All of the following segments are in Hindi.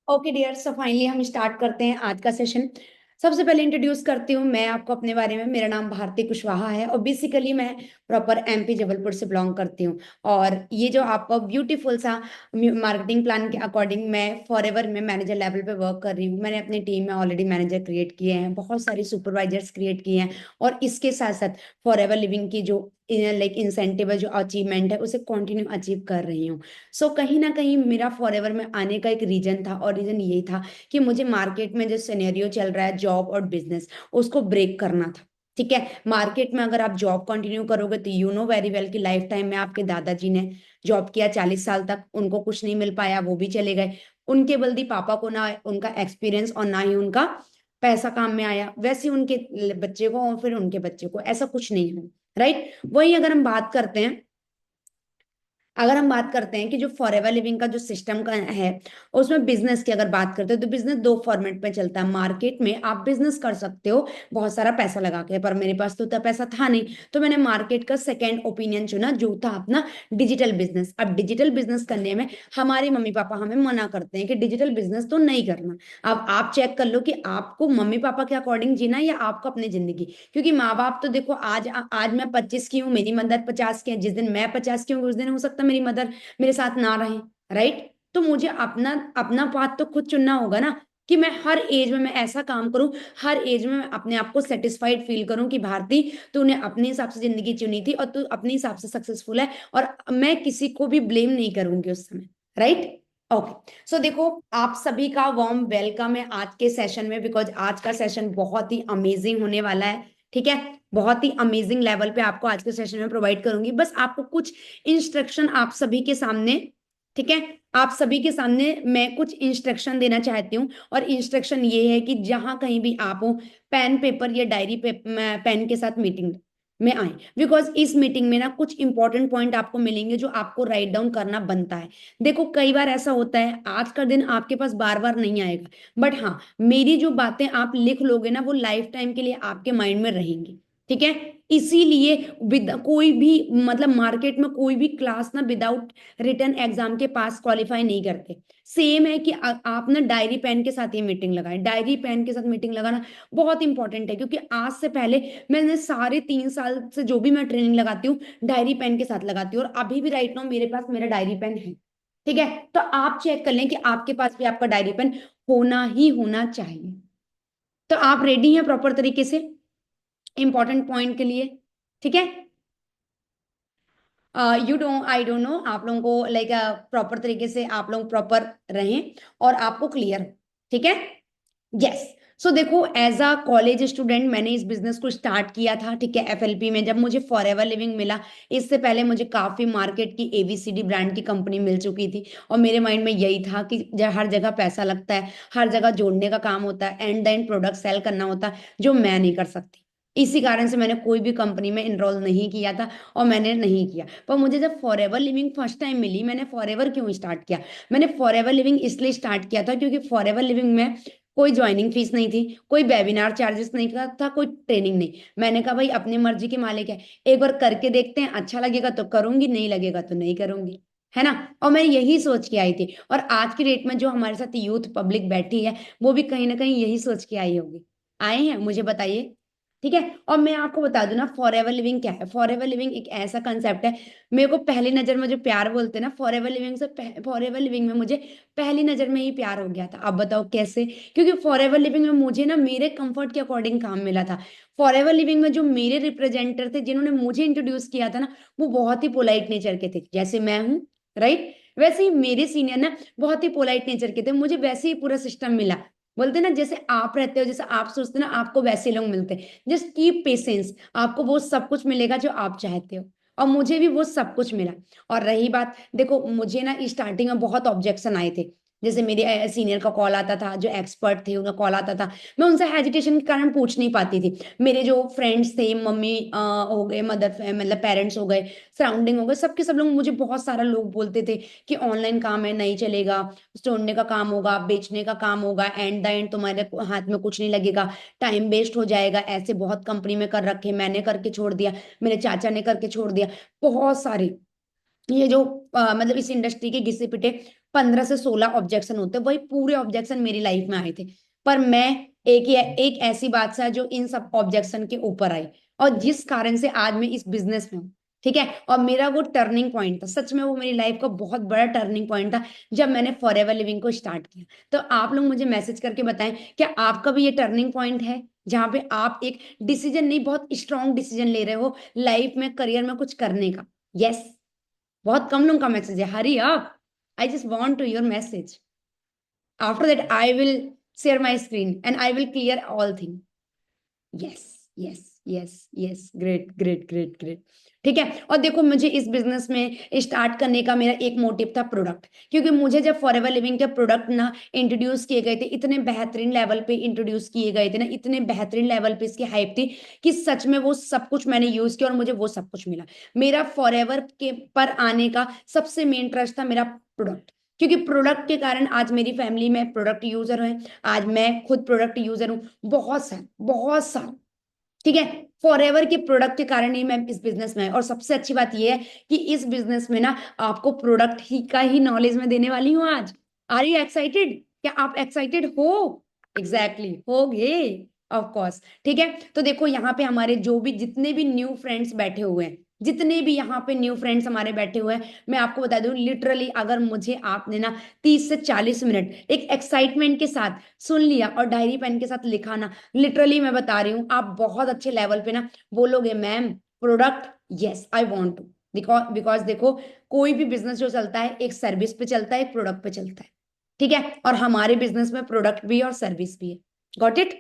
ओके डियर, सो फाइनली हम स्टार्ट करते हैं आज का सेशन। सबसे पहले इंट्रोड्यूस करती हूँ मैं आपको अपने बारे में। मेरा नाम भारती कुशवाहा है और बेसिकली मैं प्रॉपर एमपी जबलपुर से बिलोंग करती हूँ। और ये जो आपका ब्यूटीफुल सा मार्केटिंग प्लान के अकॉर्डिंग मैं फॉरएवर में मैनेजर लेवल पे वर्क कर रही हूँ। मैंने अपनी टीम में ऑलरेडी मैनेजर क्रिएट किए हैं, बहुत सारी सुपरवाइजर्स क्रिएट किए हैं। और इसके साथ साथ फॉरएवर लिविंग की जो लाइक इंसेंटिव है, जो अचीवमेंट है, उसे कंटिन्यू अचीव कर रही हूँ। सो कहीं ना कहीं मेरा फॉरएवर में आने का एक रीजन था, और रीजन यही था कि मुझे मार्केट में जो सिनेरियो चल रहा है जॉब और बिजनेस, उसको ब्रेक करना था। ठीक है, मार्केट में अगर आप जॉब कंटिन्यू करोगे तो यू नो वेरी वेल कि लाइफ टाइम में आपके दादाजी ने जॉब किया 40 साल तक, उनको कुछ नहीं मिल पाया, वो भी चले गए। उनके बल्कि पापा को ना उनका एक्सपीरियंस और ना ही उनका पैसा काम में आया, वैसे ही उनके बच्चे को और फिर उनके बच्चे को, ऐसा कुछ नहीं है। राइट, वही अगर हम बात करते हैं, अगर हम बात करते हैं कि जो फॉरएवर लिविंग का जो सिस्टम का है, उसमें बिजनेस की अगर बात करते हैं तो बिजनेस दो फॉर्मेट में चलता है। मार्केट में आप बिजनेस कर सकते हो बहुत सारा पैसा लगा के, पर मेरे पास तो उतना पैसा था नहीं, तो मैंने मार्केट का सेकेंड ओपिनियन चुना, जो था अपना डिजिटल बिजनेस। अब डिजिटल बिजनेस करने में हमारे मम्मी पापा हमें मना करते हैं कि डिजिटल बिजनेस तो नहीं करना। अब आप चेक कर लो कि आपको मम्मी पापा के अकॉर्डिंग जीना है या आपको अपनी जिंदगी। क्योंकि माँ बाप तो देखो, आज मैं 25 की हूँ, मेरी मदर 50 की है, जिस दिन मैं 50 की हूँ उस दिन हो सकता है मेरी मदर मेरे साथ ना रहे। राइट, तो मुझे अपना अपना पाथ तो खुद चुनना होगा ना, कि मैं हर एज में मैं ऐसा काम करूं, हर एज में मैं अपने आप को सेटिस्फाइड फील करूं कि भारती, तूने अपने हिसाब से जिंदगी चुनी थी और तू अपने हिसाब से सक्सेसफुल है, और मैं किसी को भी ब्लेम नहीं करूंगी उस समय। Right, okay. सो देखो, आप सभी का वार्म वेलकम है आज के सेशन में, बिकॉज आज का सेशन बहुत ही अमेजिंग होने वाला है। ठीक है, बहुत ही अमेजिंग लेवल पे आपको आज के सेशन में प्रोवाइड करूंगी। बस आपको कुछ इंस्ट्रक्शन आप सभी के सामने, ठीक है, आप सभी के सामने मैं कुछ इंस्ट्रक्शन देना चाहती हूँ। और इंस्ट्रक्शन ये है कि जहां कहीं भी आप हो, पेन पेपर या डायरी पे पेन के साथ मीटिंग में आए, बिकॉज इस मीटिंग में ना कुछ इंपॉर्टेंट पॉइंट आपको मिलेंगे जो आपको राइट डाउन करना बनता है। देखो, कई बार ऐसा होता है आज का दिन आपके पास बार बार नहीं आएगा, बट हाँ, मेरी जो बातें आप लिख लोगे ना, वो लाइफ टाइम के लिए आपके माइंड में रहेंगी। ठीक है, इसीलिए कोई भी, मतलब मार्केट में कोई भी क्लास ना विदाउट रिटर्न एग्जाम के पास क्वालिफाई नहीं करते। सेम है कि आप ना डायरी पेन के साथ ये मीटिंग लगाएं। डायरी पेन के साथ मीटिंग लगाना बहुत इंपॉर्टेंट है, क्योंकि आज से पहले मैंने सारे 3 साल से जो भी मैं ट्रेनिंग लगाती हूँ डायरी पेन के साथ लगाती हूँ, और अभी भी राइट नाउ मेरे पास मेरा डायरी पेन है। ठीक है, तो आप चेक कर लें कि आपके पास भी आपका डायरी पेन होना ही होना चाहिए। तो आप रेडी हैं प्रॉपर तरीके से इंपॉर्टेंट पॉइंट के लिए? ठीक है, you don't, I don't know आप लोगों को लाइक प्रॉपर तरीके से आप लोग प्रॉपर रहें और आपको क्लियर हो। ठीक है, यस। सो देखो, एज अ कॉलेज स्टूडेंट मैंने इस बिजनेस को स्टार्ट किया था। ठीक है, एफएलपी में जब मुझे फॉरएवर लिविंग मिला, इससे पहले मुझे काफी मार्केट की एबीसीडी ब्रांड की कंपनी मिल चुकी थी, और मेरे माइंड में यही था कि हर जगह पैसा लगता है, हर जगह जोड़ने का काम होता है, एंड देन प्रोडक्ट सेल करना होता है, जो मैं नहीं कर सकती। इसी कारण से मैंने कोई भी कंपनी में इनरोल नहीं किया था, और मैंने नहीं किया। पर मुझे जब फॉरएवर लिविंग फर्स्ट टाइम मिली, मैंने फॉरएवर क्यों स्टार्ट किया? मैंने फॉरएवर लिविंग इसलिए स्टार्ट किया था क्योंकि फॉरएवर लिविंग में कोई ज्वाइनिंग फीस नहीं थी, कोई वेबिनार चार्जेस नहीं था, कोई ट्रेनिंग नहीं। मैंने कहा भाई, अपनी मर्जी के मालिक है, एक बार करके देखते हैं, अच्छा लगेगा तो करूंगी, नहीं लगेगा तो नहीं करूंगी। है ना? और मैं यही सोच के आई थी, और आज की डेट में जो हमारे साथ यूथ पब्लिक बैठी है, वो भी कहीं ना कहीं यही सोच के आई होगी। आए हैं, मुझे बताइए। ठीक है, और मैं आपको बता दूं ना, फॉरएवर लिविंग क्या है। फॉरएवर लिविंग एक ऐसा कंसेप्ट है, मेरे को पहली नजर में जो प्यार बोलते हैं ना, फॉरएवर लिविंग से, फॉरएवर लिविंग में मुझे पहली नजर में ही प्यार हो गया था। अब बताओ कैसे? क्योंकि फॉरएवर लिविंग में मुझे ना मेरे कंफर्ट के अकॉर्डिंग काम मिला था। फॉरएवर लिविंग में जो मेरे रिप्रेजेंटर थे, जिन्होंने मुझे इंट्रोड्यूस किया था ना, वो बहुत ही पोलाइट नेचर के थे, जैसे मैं हूँ। राइट, वैसे ही मेरे सीनियर ना बहुत ही पोलाइट नेचर के थे, मुझे वैसे ही पूरा सिस्टम मिला। बोलते ना, जैसे आप रहते हो, जैसे आप सोचते हो ना, आपको वैसे लोग मिलते हैं। जस्ट कीप पेशेंस, आपको वो सब कुछ मिलेगा जो आप चाहते हो, और मुझे भी वो सब कुछ मिला। और रही बात, देखो मुझे ना स्टार्टिंग में बहुत ऑब्जेक्शन आए थे। जैसे मेरे सीनियर का कॉल आता था, जो एक्सपर्ट थे उनका कॉल आता था, मैं उनसे हेजिटेशन के कारण पूछ नहीं पाती थी। मेरे जो फ्रेंड्स थे, मम्मी हो गए, मदर मतलब पेरेंट्स हो गए, सराउंडिंग हो गए, सबके सब लोग मुझे, बहुत सारा लोग बोलते थे कि ऑनलाइन काम है, नहीं चलेगा, जोड़ने का काम होगा, बेचने का काम होगा, एंड द एंड तुम्हारे हाथ में कुछ नहीं लगेगा, टाइम वेस्ट हो जाएगा। ऐसे बहुत कंपनी में कर रखे, मैंने करके छोड़ दिया, मेरे चाचा ने करके छोड़ दिया, बहुत सारे। ये जो मतलब इस इंडस्ट्री के घिसे पिटे 15 से 16 ऑब्जेक्शन होते, वही पूरे ऑब्जेक्शन मेरी लाइफ में आए थे। पर मैं एक ऐसी बात से जो इन सब ऑब्जेक्शन के ऊपर आई, और जिस कारण से आज मैं इस बिजनेस में हूँ। ठीक है, और मेरा वो टर्निंग पॉइंट था, सच में वो मेरी लाइफ का बहुत बड़ा टर्निंग पॉइंट था, जब मैंने फॉरएवर लिविंग को स्टार्ट किया। तो आप लोग मुझे मैसेज करके बताएं, क्या आपका भी ये टर्निंग पॉइंट है, जहां पे आप एक डिसीजन नहीं, बहुत स्ट्रांग डिसीजन ले रहे हो लाइफ में, करियर में कुछ करने का? यस। बहुत कम लोगों का मैसेज है, hurry up, I just want to your message. After that I will share my screen and I will clear all thing. Yes, yes, yes, yes, great, great, great, great. ठीक है, और देखो, मुझे इस बिजनेस में स्टार्ट करने का मेरा एक मोटिव था प्रोडक्ट, क्योंकि मुझे जब फॉरएवर लिविंग के प्रोडक्ट ना इंट्रोड्यूस किए गए थे, इतने बेहतरीन लेवल पे इंट्रोड्यूस किए गए थे ना, इतने बेहतरीन लेवल पे इसकी हाइप थी, कि सच में वो सब कुछ मैंने यूज किया और मुझे वो सब कुछ मिला। मेरा फॉरएवर के पर आने का सबसे मेन ट्रस्ट था मेरा प्रोडक्ट, क्योंकि प्रोडक्ट के कारण आज मेरी फैमिली में प्रोडक्ट यूजर है, आज मैं खुद प्रोडक्ट यूजर हूँ, बहुत सारा, बहुत सारा। ठीक है, फॉरएवर के प्रोडक्ट के कारण ही मैं इस बिजनेस में, और सबसे अच्छी बात यह है कि इस बिजनेस में ना आपको प्रोडक्ट ही का ही नॉलेज में देने वाली हूँ आज। Are you excited? क्या आप एक्साइटेड हो? एग्जैक्टली होगे, ऑफ कोर्स। ठीक है, तो देखो यहाँ पे हमारे जो भी जितने भी न्यू फ्रेंड्स बैठे हुए हैं, जितने भी यहाँ पे न्यू फ्रेंड्स हमारे बैठे हुए हैं, मैं आपको बता दूं, लिटरली अगर मुझे आपने ना 30 से 40 मिनट एक एक्साइटमेंट के साथ सुन लिया और डायरी पेन के साथ लिखा ना, लिटरली मैं बता रही हूँ, आप बहुत अच्छे लेवल पे ना बोलोगे, ma'am product, yes I want to. Because because देखो, कोई भी बिजनेस जो चलता है एक सर्विस पे चलता है, एक प्रोडक्ट पे चलता है। ठीक है, और हमारे बिजनेस में प्रोडक्ट भी है और सर्विस भी है। Got it?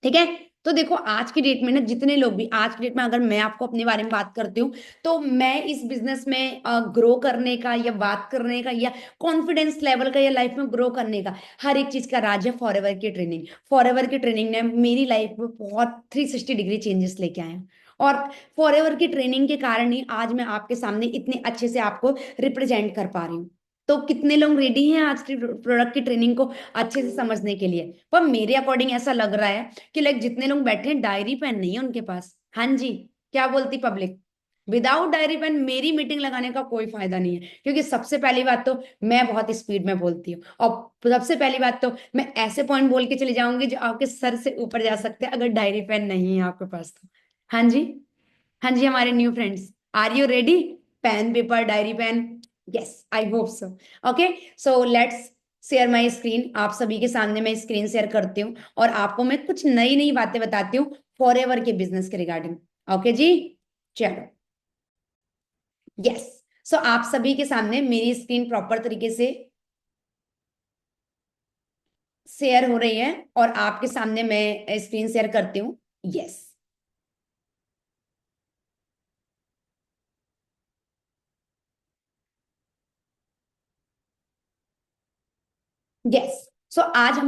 ठीक है, तो देखो आज की डेट में ना, जितने लोग भी आज की डेट में, अगर मैं आपको अपने बारे में बात करती हूँ, तो मैं इस बिजनेस में ग्रो करने का या बात करने का या कॉन्फिडेंस लेवल का या लाइफ में ग्रो करने का हर एक चीज का राज है फॉरएवर की ट्रेनिंग। फॉरएवर की ट्रेनिंग ने मेरी लाइफ में बहुत 360 डिग्री चेंजेस लेके आए हैं, और फॉरएवर की ट्रेनिंग के कारण ही आज मैं आपके सामने इतने अच्छे से आपको रिप्रेजेंट कर पा रही हूँ। तो कितने लोग रेडी हैं आज की प्रोडक्ट की ट्रेनिंग को अच्छे से समझने के लिए? पर मेरे अकॉर्डिंग ऐसा लग रहा है कि लाइक जितने लोग बैठे हैं, डायरी पेन नहीं है उनके पास। हाँ जी, क्या बोलती पब्लिक? विदाउट डायरी पेन मेरी मीटिंग लगाने का कोई फायदा नहीं है, क्योंकि सबसे पहली बात तो मैं बहुत स्पीड में बोलती हूँ, और सबसे पहली बात तो मैं ऐसे पॉइंट बोल के चली जाऊंगी जो आपके सर से ऊपर जा सकते हैं, अगर डायरी पेन नहीं है आपके पास तो। हाँ जी, हाँ जी, हमारे new friends, are you ready? Pen, paper, diary pen? Yes, I hope so. Okay, so let's share my screen. आप सभी के सामने मैं स्क्रीन शेयर करती हूँ, और आपको मैं कुछ नई नई बातें बताती हूँ फॉरएवर के बिजनेस के रिगार्डिंग। ओके जी, चलो। यस, सो आप सभी के सामने मेरी स्क्रीन प्रॉपर तरीके से शेयर हो रही है, और आपके सामने मैं स्क्रीन शेयर करती हूँ। Yes, yes. सो आज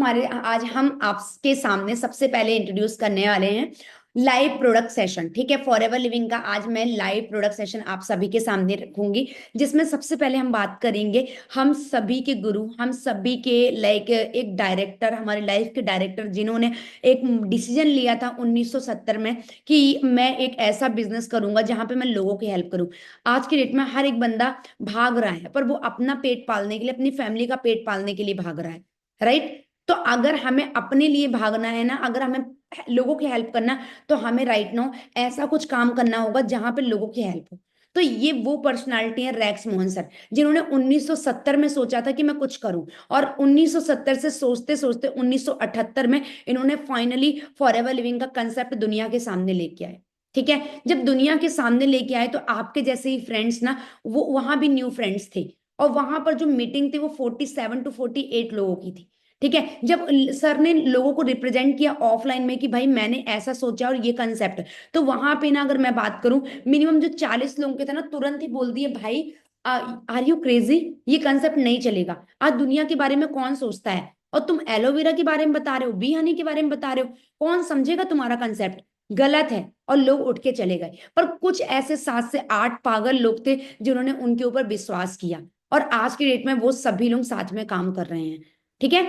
हम आपके सामने सबसे पहले इंट्रोड्यूस करने वाले हैं लाइव प्रोडक्ट सेशन। ठीक है, फॉरएवर लिविंग का आज मैं लाइव प्रोडक्ट सेशन आप सभी के सामने रखूंगी, जिसमें सबसे पहले हम बात करेंगे हम सभी के गुरु, हम सभी के लाइक एक डायरेक्टर, हमारे लाइफ के डायरेक्टर, जिन्होंने एक डिसीजन लिया था 1970 में कि मैं एक ऐसा बिजनेस करूंगा जहां पे मैं लोगों की हेल्प करूं। आज की डेट में हर एक बंदा भाग रहा है, पर वो अपना पेट पालने के लिए, अपनी फैमिली का पेट पालने के लिए भाग रहा है, राइट? तो अगर हमें अपने लिए भागना है ना, अगर हमें लोगों की हेल्प करना, तो हमें राइट नाउ ऐसा कुछ काम करना होगा जहां पे लोगों की हेल्प हो। तो ये वो पर्सनालिटी है रैक्स मोहन सर, जिन्होंने 1970 में सोचा था कि मैं कुछ करूं, और 1970 से सोचते सोचते 1978 में इन्होंने फाइनली फॉरएवर लिविंग का कंसेप्ट दुनिया के सामने लेके आए। ठीक है, जब दुनिया के सामने लेके आए, तो आपके जैसे ही फ्रेंड्स ना, वो वहां भी न्यू फ्रेंड्स थे, और वहां पर जो मीटिंग थी वो 47 to 48 लोगों की थी। ठीक है, जब सर ने लोगों को रिप्रेजेंट किया ऑफलाइन में कि भाई मैंने ऐसा सोचा और ये कंसेप्ट, तो वहां पे ना, अगर मैं बात करूं, मिनिमम जो 40 लोगों के थे ना, तुरंत ही बोल दिए, भाई आर यू क्रेजी, ये कंसेप्ट नहीं चलेगा। आज दुनिया के बारे में कौन सोचता है, और तुम एलोवेरा के बारे में बता रहे हो, बी हनी के बारे में बता रहे हो, कौन समझेगा तुम्हारा कंसेप्ट? गलत है। और लोग उठ के चले गए, पर कुछ ऐसे 7 से 8 पागल लोग थे जिन्होंने उनके ऊपर विश्वास किया, और आज की डेट में वो सभी लोग साथ में काम कर रहे हैं। ठीक है,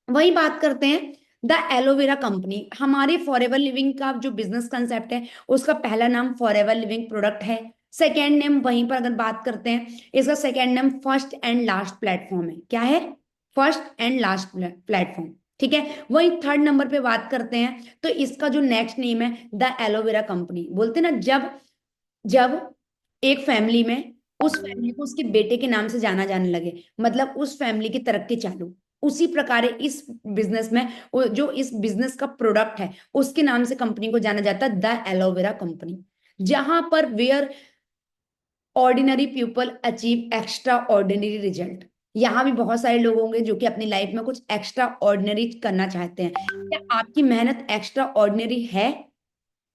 वही बात करते हैं, द एलोवेरा कंपनी, हमारे फॉरएवर लिविंग का जो बिजनेस कंसेप्ट है, उसका पहला नाम फॉरएवर लिविंग प्रोडक्ट है। सेकेंड नेम वहीं पर अगर बात करते हैं, इसका second name first and last platform है। क्या है? First and last platform. ठीक है, वही थर्ड नंबर पे बात करते हैं तो इसका जो नेक्स्ट नेम है द एलोवेरा कंपनी। बोलते हैं ना, जब जब एक फैमिली में उस फैमिली को उसके बेटे के नाम से जाना जाने लगे, मतलब उस फैमिली की तरक्की चालू। उसी प्रकार इस बिजनेस में जो इस बिजनेस का प्रोडक्ट है उसके नाम से कंपनी को जाना जाता है द एलोवेरा कंपनी। जहां पर where ordinary people achieve extraordinary result. यहाँ भी बहुत सारे लोग होंगे जो कि अपनी लाइफ में कुछ एक्स्ट्रा ऑर्डिनरी करना चाहते हैं। क्या आपकी मेहनत एक्स्ट्रा ऑर्डिनरी है?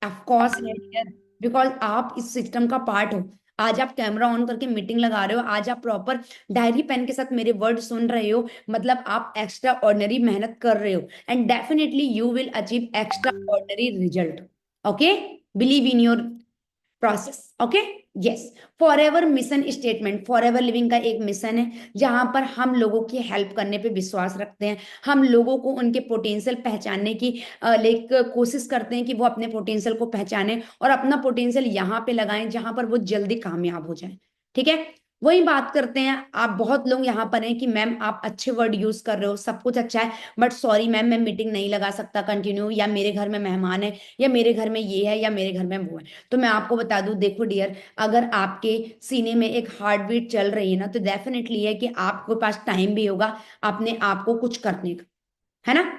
ऑफ कोर्स है डियर, बिकॉज आप इस सिस्टम का पार्ट हो। आज आप कैमरा ऑन करके मीटिंग लगा रहे हो, आज आप प्रॉपर डायरी पेन के साथ मेरे वर्ड सुन रहे हो, मतलब आप एक्स्ट्रा ऑर्डिनरी मेहनत कर रहे हो, and definitely you will achieve extraordinary result. Okay, believe in your process. Okay, yes. For ever mission statement, for ever living का एक मिशन है जहां पर हम लोगों की हेल्प करने पे विश्वास रखते हैं। हम लोगों को उनके पोटेंशियल पहचानने की कोशिश करते हैं कि वो अपने पोटेंशियल को पहचाने और अपना पोटेंशियल यहाँ पे लगाएं जहां पर वो जल्दी कामयाब हो जाए। ठीक है, वही बात करते हैं। आप बहुत लोग यहाँ पर हैं कि मैम आप अच्छे वर्ड यूज कर रहे हो, सब कुछ अच्छा है, बट सॉरी मैम मैं मीटिंग नहीं लगा सकता कंटिन्यू, या मेरे घर में मेहमान है, या मेरे घर में ये है, या मेरे घर में वो है। तो मैं आपको बता दूं, देखो डियर, अगर आपके सीने में एक हार्ट बीट चल रही है ना, तो डेफिनेटली है कि आपके पास टाइम भी होगा अपने आप को कुछ करने का, है ना,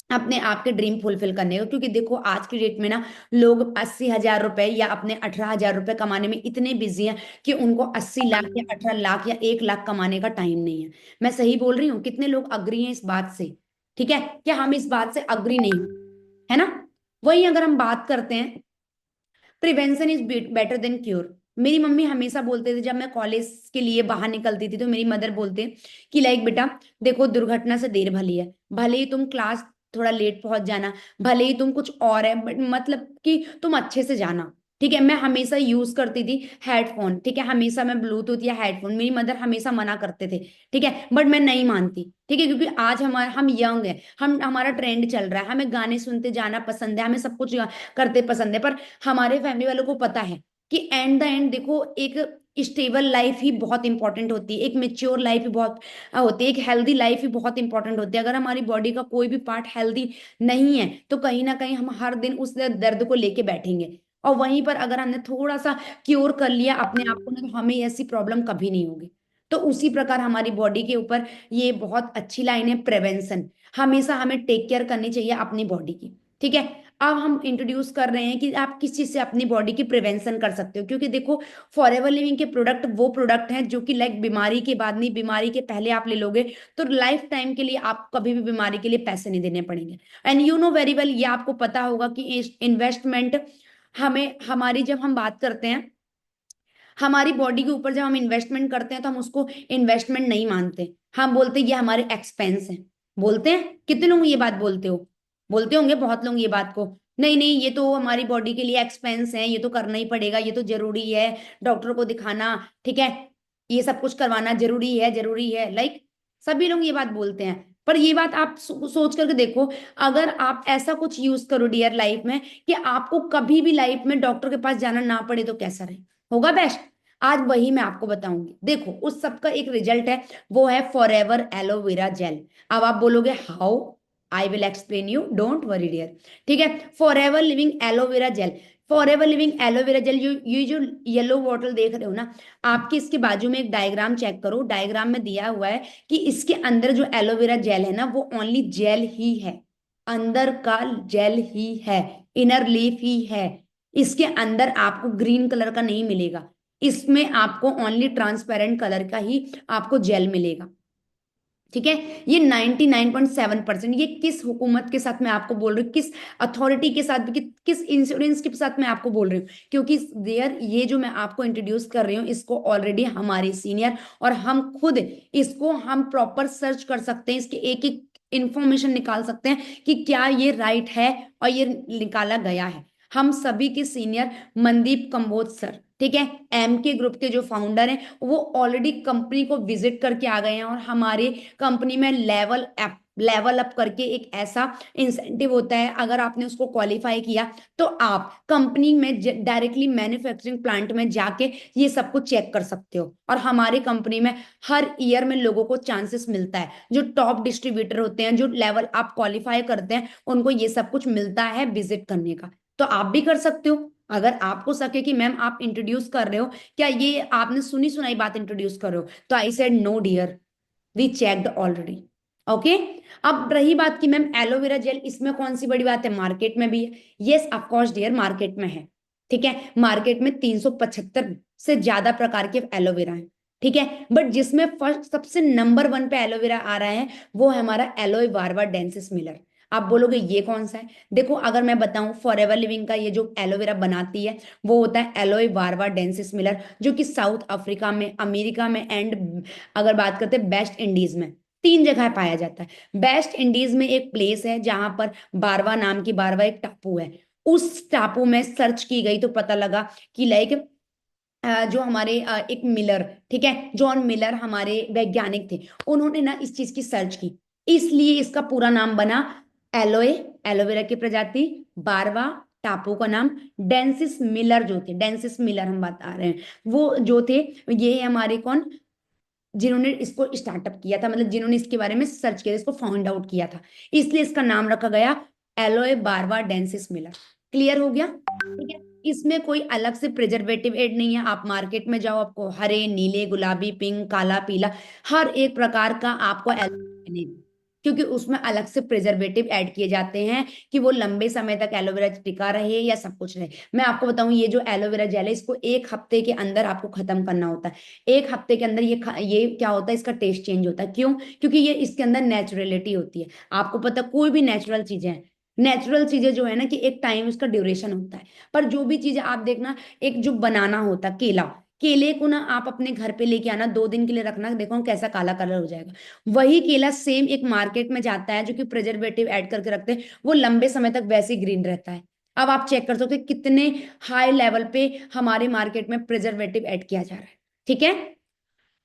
अपने आप के ड्रीम फुलफिल करने का। क्योंकि देखो आज की डेट में ना लोग 80,000 रुपए या अपने 18,000 रुपए कमाने में इतने बिजी हैं कि उनको 80 लाख या 18 लाख या 1 लाख कमाने का टाइम नहीं है। मैं सही बोल रही हूँ? कितने लोग अग्री हैं इस बात से? ठीक है, क्या हम इस बात से अग्री नहीं हैं? है ना। वही अगर हम बात करते हैं, prevention is better than cure. मेरी मम्मी हमेशा बोलते थे, जब मैं कॉलेज के लिए बाहर निकलती थी तो मेरी मदर बोलते कि लाइक बेटा देखो, दुर्घटना से देर भली है, भले ही तुम क्लास थोड़ा लेट पहुंच जाना, भले ही तुम कुछ और है, बट मतलब कि तुम अच्छे से जाना। ठीक है, मैं हमेशा यूज करती थी हेडफोन। ठीक है, हमेशा मैं ब्लूटूथ या हेडफोन, मेरी मदर हमेशा मना करते थे। ठीक है, बट मैं नहीं मानती। ठीक है, क्योंकि आज हम यंग हैं, हमारा ट्रेंड चल रहा है, हमें गाने सुनते जाना पसंद है, हमें सब कुछ करते पसंद है। पर हमारे फैमिली वालों को पता है कि एंड द एंड देखो, एक स्टेबल लाइफ ही बहुत इंपॉर्टेंट होती है, एक मेच्योर लाइफ ही बहुत होती है, एक हेल्दी लाइफ ही बहुत इंपॉर्टेंट होती है। अगर हमारी बॉडी का कोई भी पार्ट हेल्दी नहीं है तो कहीं ना कहीं हम हर दिन उस दर्द को लेके बैठेंगे। और वहीं पर अगर हमने थोड़ा सा क्योर कर लिया अपने आप को ना, तो हमें ऐसी प्रॉब्लम कभी नहीं होगी। तो उसी प्रकार हमारी बॉडी के ऊपर ये बहुत अच्छी लाइन है, प्रिवेंशन। हमेशा हमें टेक केयर करनी चाहिए अपनी बॉडी की। ठीक है, अब हम इंट्रोड्यूस कर रहे हैं कि आप किस चीज से अपनी बॉडी की प्रिवेंशन कर सकते हो। क्योंकि देखो, फॉरएवर लिविंग के प्रोडक्ट वो प्रोडक्ट हैं जो कि लाइक बीमारी के बाद नहीं, बीमारी के पहले आप ले लोगे तो लाइफ टाइम के लिए आपको कभी भी बीमारी के लिए पैसे नहीं देने पड़ेंगे। And you know very well, ये आपको पता होगा कि इन्वेस्टमेंट हमें, हमारी जब हम बात करते हैं हमारी बॉडी के ऊपर, जब हम इन्वेस्टमेंट करते हैं तो हम उसको इन्वेस्टमेंट नहीं मानते, हम बोलते हैं ये हमारे एक्सपेंस है। बोलते हैं, कितने लोग ये बात बोलते हो? बोलते होंगे बहुत लोग ये बात को, नहीं नहीं ये तो हमारी बॉडी के लिए एक्सपेंस है, ये तो करना ही पड़ेगा, ये तो जरूरी है, डॉक्टर को दिखाना, ठीक है, ये सब कुछ करवाना जरूरी है, जरूरी है, लाइक सभी लोग ये बात बोलते हैं। पर ये बात आप सोच करके देखो, अगर आप ऐसा कुछ यूज करो डियर लाइफ में कि आपको कभी भी लाइफ में डॉक्टर के पास जाना ना पड़े, तो कैसा रहे? होगा बेस्ट। आज वही मैं आपको बताऊंगी। देखो, उस सब का एक रिजल्ट है, वो है फॉरएवर एलोवेरा जेल। अब आप बोलोगे how, I will explain you, don't worry dear. ठीक है, forever living aloe vera gel. Forever living aloe vera gel, ये जो येलो बॉटल देख रहे हो ना, आपके इसके बाजू में एक डायग्राम चेक करो, डायग्राम में दिया हुआ है कि इसके अंदर जो एलोवेरा जेल है ना, वो ओनली जेल ही है, अंदर का जेल ही है, इनर लीफ ही है। इसके अंदर आपको ग्रीन कलर का नहीं मिलेगा, इसमें आपको ओनली ट्रांसपेरेंट कलर का ही आपको जेल मिलेगा। ठीक है, ये 99.7%। ये किस हुकूमत के साथ मैं आपको बोल रही हूँ, किस अथॉरिटी के साथ, किस इंश्योरेंस के साथ मैं आपको बोल रही हूँ? क्योंकि देयर, ये जो मैं आपको इंट्रोड्यूस कर रही हूँ इसको ऑलरेडी हमारे सीनियर और हम खुद इसको हम प्रॉपर सर्च कर सकते हैं, इसके एक एक इंफॉर्मेशन निकाल सकते हैं कि क्या ये राइट है और ये निकाला गया है। हम सभी के सीनियर मनदीप कंबोज सर, ठीक है। एम के ग्रुप के जो फाउंडर हैं वो ऑलरेडी कंपनी को विजिट करके आ गए हैं, और हमारे कंपनी में लेवल अप करके एक ऐसा इंसेंटिव होता है, अगर आपने उसको क्वालिफाई किया तो आप कंपनी में डायरेक्टली मैन्युफैक्चरिंग प्लांट में जाके ये सब कुछ चेक कर सकते हो। और हमारी कंपनी में हर ईयर में लोगों को चांसेस मिलता है, जो टॉप डिस्ट्रीब्यूटर होते हैं, जो लेवल आप क्वालिफाई करते हैं, उनको ये सब कुछ मिलता है विजिट करने का। तो आप भी कर सकते हो, अगर आपको सके कि मैम आप इंट्रोड्यूस कर रहे हो, क्या ये आपने सुनी सुनाई बात इंट्रोड्यूस कर रहे हो, तो I said no dear, we checked already. Okay. अब रही बात की मैम एलोवेरा जेल, इसमें कौन सी बड़ी बात है, मार्केट में भी है। Yes of course dear, market में है। ठीक है, मार्केट में 375 से ज्यादा प्रकार के एलोवेरा हैं। ठीक है, बट जिसमें फर्स्ट सबसे नंबर वन पे एलोवेरा आ रहा है वो है हमारा एलोए वार्वा डेंसिस मिलर। आप बोलोगे ये कौन सा है, देखो अगर मैं बताऊं, फॉरएवर लिविंग का ये जो एलोवेरा बनाती है वो होता है एलोए वार्वा डेंसिस मिलर, जो कि साउथ अफ्रीका में, अमेरिका में, एंड अगर बात करते हैं वेस्ट इंडीज में, तीन जगह पाया जाता है। वेस्ट इंडीज में एक प्लेस है जहां पर बारवा नाम की, बारवा एक टापू है, उस टापू में सर्च की गई तो पता लगा कि लाइक जो हमारे एक मिलर, ठीक है, जॉन मिलर हमारे वैज्ञानिक थे, उन्होंने ना इस चीज की सर्च की, इसलिए इसका पूरा नाम बना एलोए, एलोवेरा की प्रजाति, बारवा, टापू का नाम, डेंसिस मिलर जो थे, डेंसिस मिलर हम बता रहे हैं, वो जो थे, ये हमारे कौन, जिन्होंने इसको स्टार्टअप किया था, मतलब जिन्होंने इसके बारे में सर्च किया, इसको फाउंड आउट किया था, इसलिए इसका नाम रखा गया एलोए बारवा डेंसिस मिलर। क्लियर हो गया? ठीक है, इसमें कोई अलग से प्रिजर्वेटिव एड नहीं है। आप मार्केट में जाओ, आपको हरे, नीले, गुलाबी, पिंक, काला, पीला, हर एक प्रकार का आपको एलोवेरा मिलेगा, क्योंकि उसमें अलग से प्रिजर्वेटिव ऐड किए जाते हैं कि वो लंबे समय तक एलोवेरा टिका रहे या सब कुछ रहे। मैं आपको बताऊं, ये जो एलोवेरा जेल है, इसको 1 हफ्ते के अंदर आपको खत्म करना होता है। 1 हफ्ते के अंदर ये क्या होता है, इसका टेस्ट चेंज होता है। क्यों? क्योंकि ये इसके अंदर नेचुरलिटी होती है। आपको पता, कोई भी नेचुरल चीजें जो है ना, कि एक टाइम उसका ड्यूरेशन होता है। पर जो भी चीजें आप देखना, एक जो बनाना होता है, केला, केले को ना आप अपने घर पे लेके आना, 2 दिन के लिए रखना, देखो कैसा काला कलर हो जाएगा। वही केला सेम एक मार्केट में जाता है जो कि प्रिजर्वेटिव ऐड करके रखते हैं, वो लंबे समय तक वैसे ही ग्रीन रहता है। अब आप चेक कर सकते हो कितने हाई लेवल पे हमारे मार्केट में प्रिजर्वेटिव ऐड किया जा रहा है। ठीक है,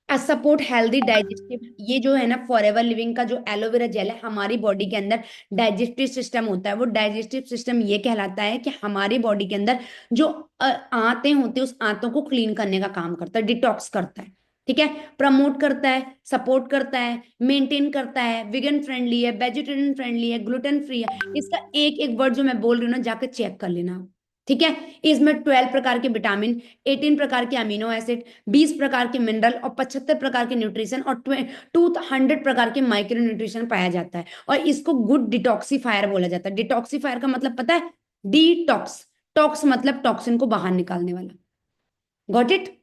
सपोर्ट हेल्दी डाइजेस्टिव, ये जो है ना फॉरएवर लिविंग का जो एलोवेरा जेल है, हमारी बॉडी के अंदर डाइजेस्टिव सिस्टम होता है, वो डाइजेस्टिव सिस्टम ये कहलाता है कि हमारी बॉडी के अंदर जो आंतें होती है, उस आंतों को क्लीन करने का काम करता है, डिटॉक्स करता है। ठीक है, प्रमोट करता है, सपोर्ट करता है, मेंटेन करता है, विगन फ्रेंडली है, वेजिटेरियन फ्रेंडली है, ग्लूटेन फ्री है। इसका एक एक वर्ड जो मैं बोल रही हूँ ना, जाकर चेक कर लेना आप। ठीक है, इसमें 12 प्रकार के विटामिन, 18 प्रकार के अमीनो एसिड, 20 प्रकार के मिनरल और 75 प्रकार के न्यूट्रिशन और 200 प्रकार के माइक्रो न्यूट्रिशन पाया जाता है। और इसको गुड डिटॉक्सिफायर बोला जाता है। डिटॉक्सिफायर का मतलब पता है? डिटॉक्स, टॉक्स मतलब टॉक्सिन को बाहर निकालने वाला। Got it?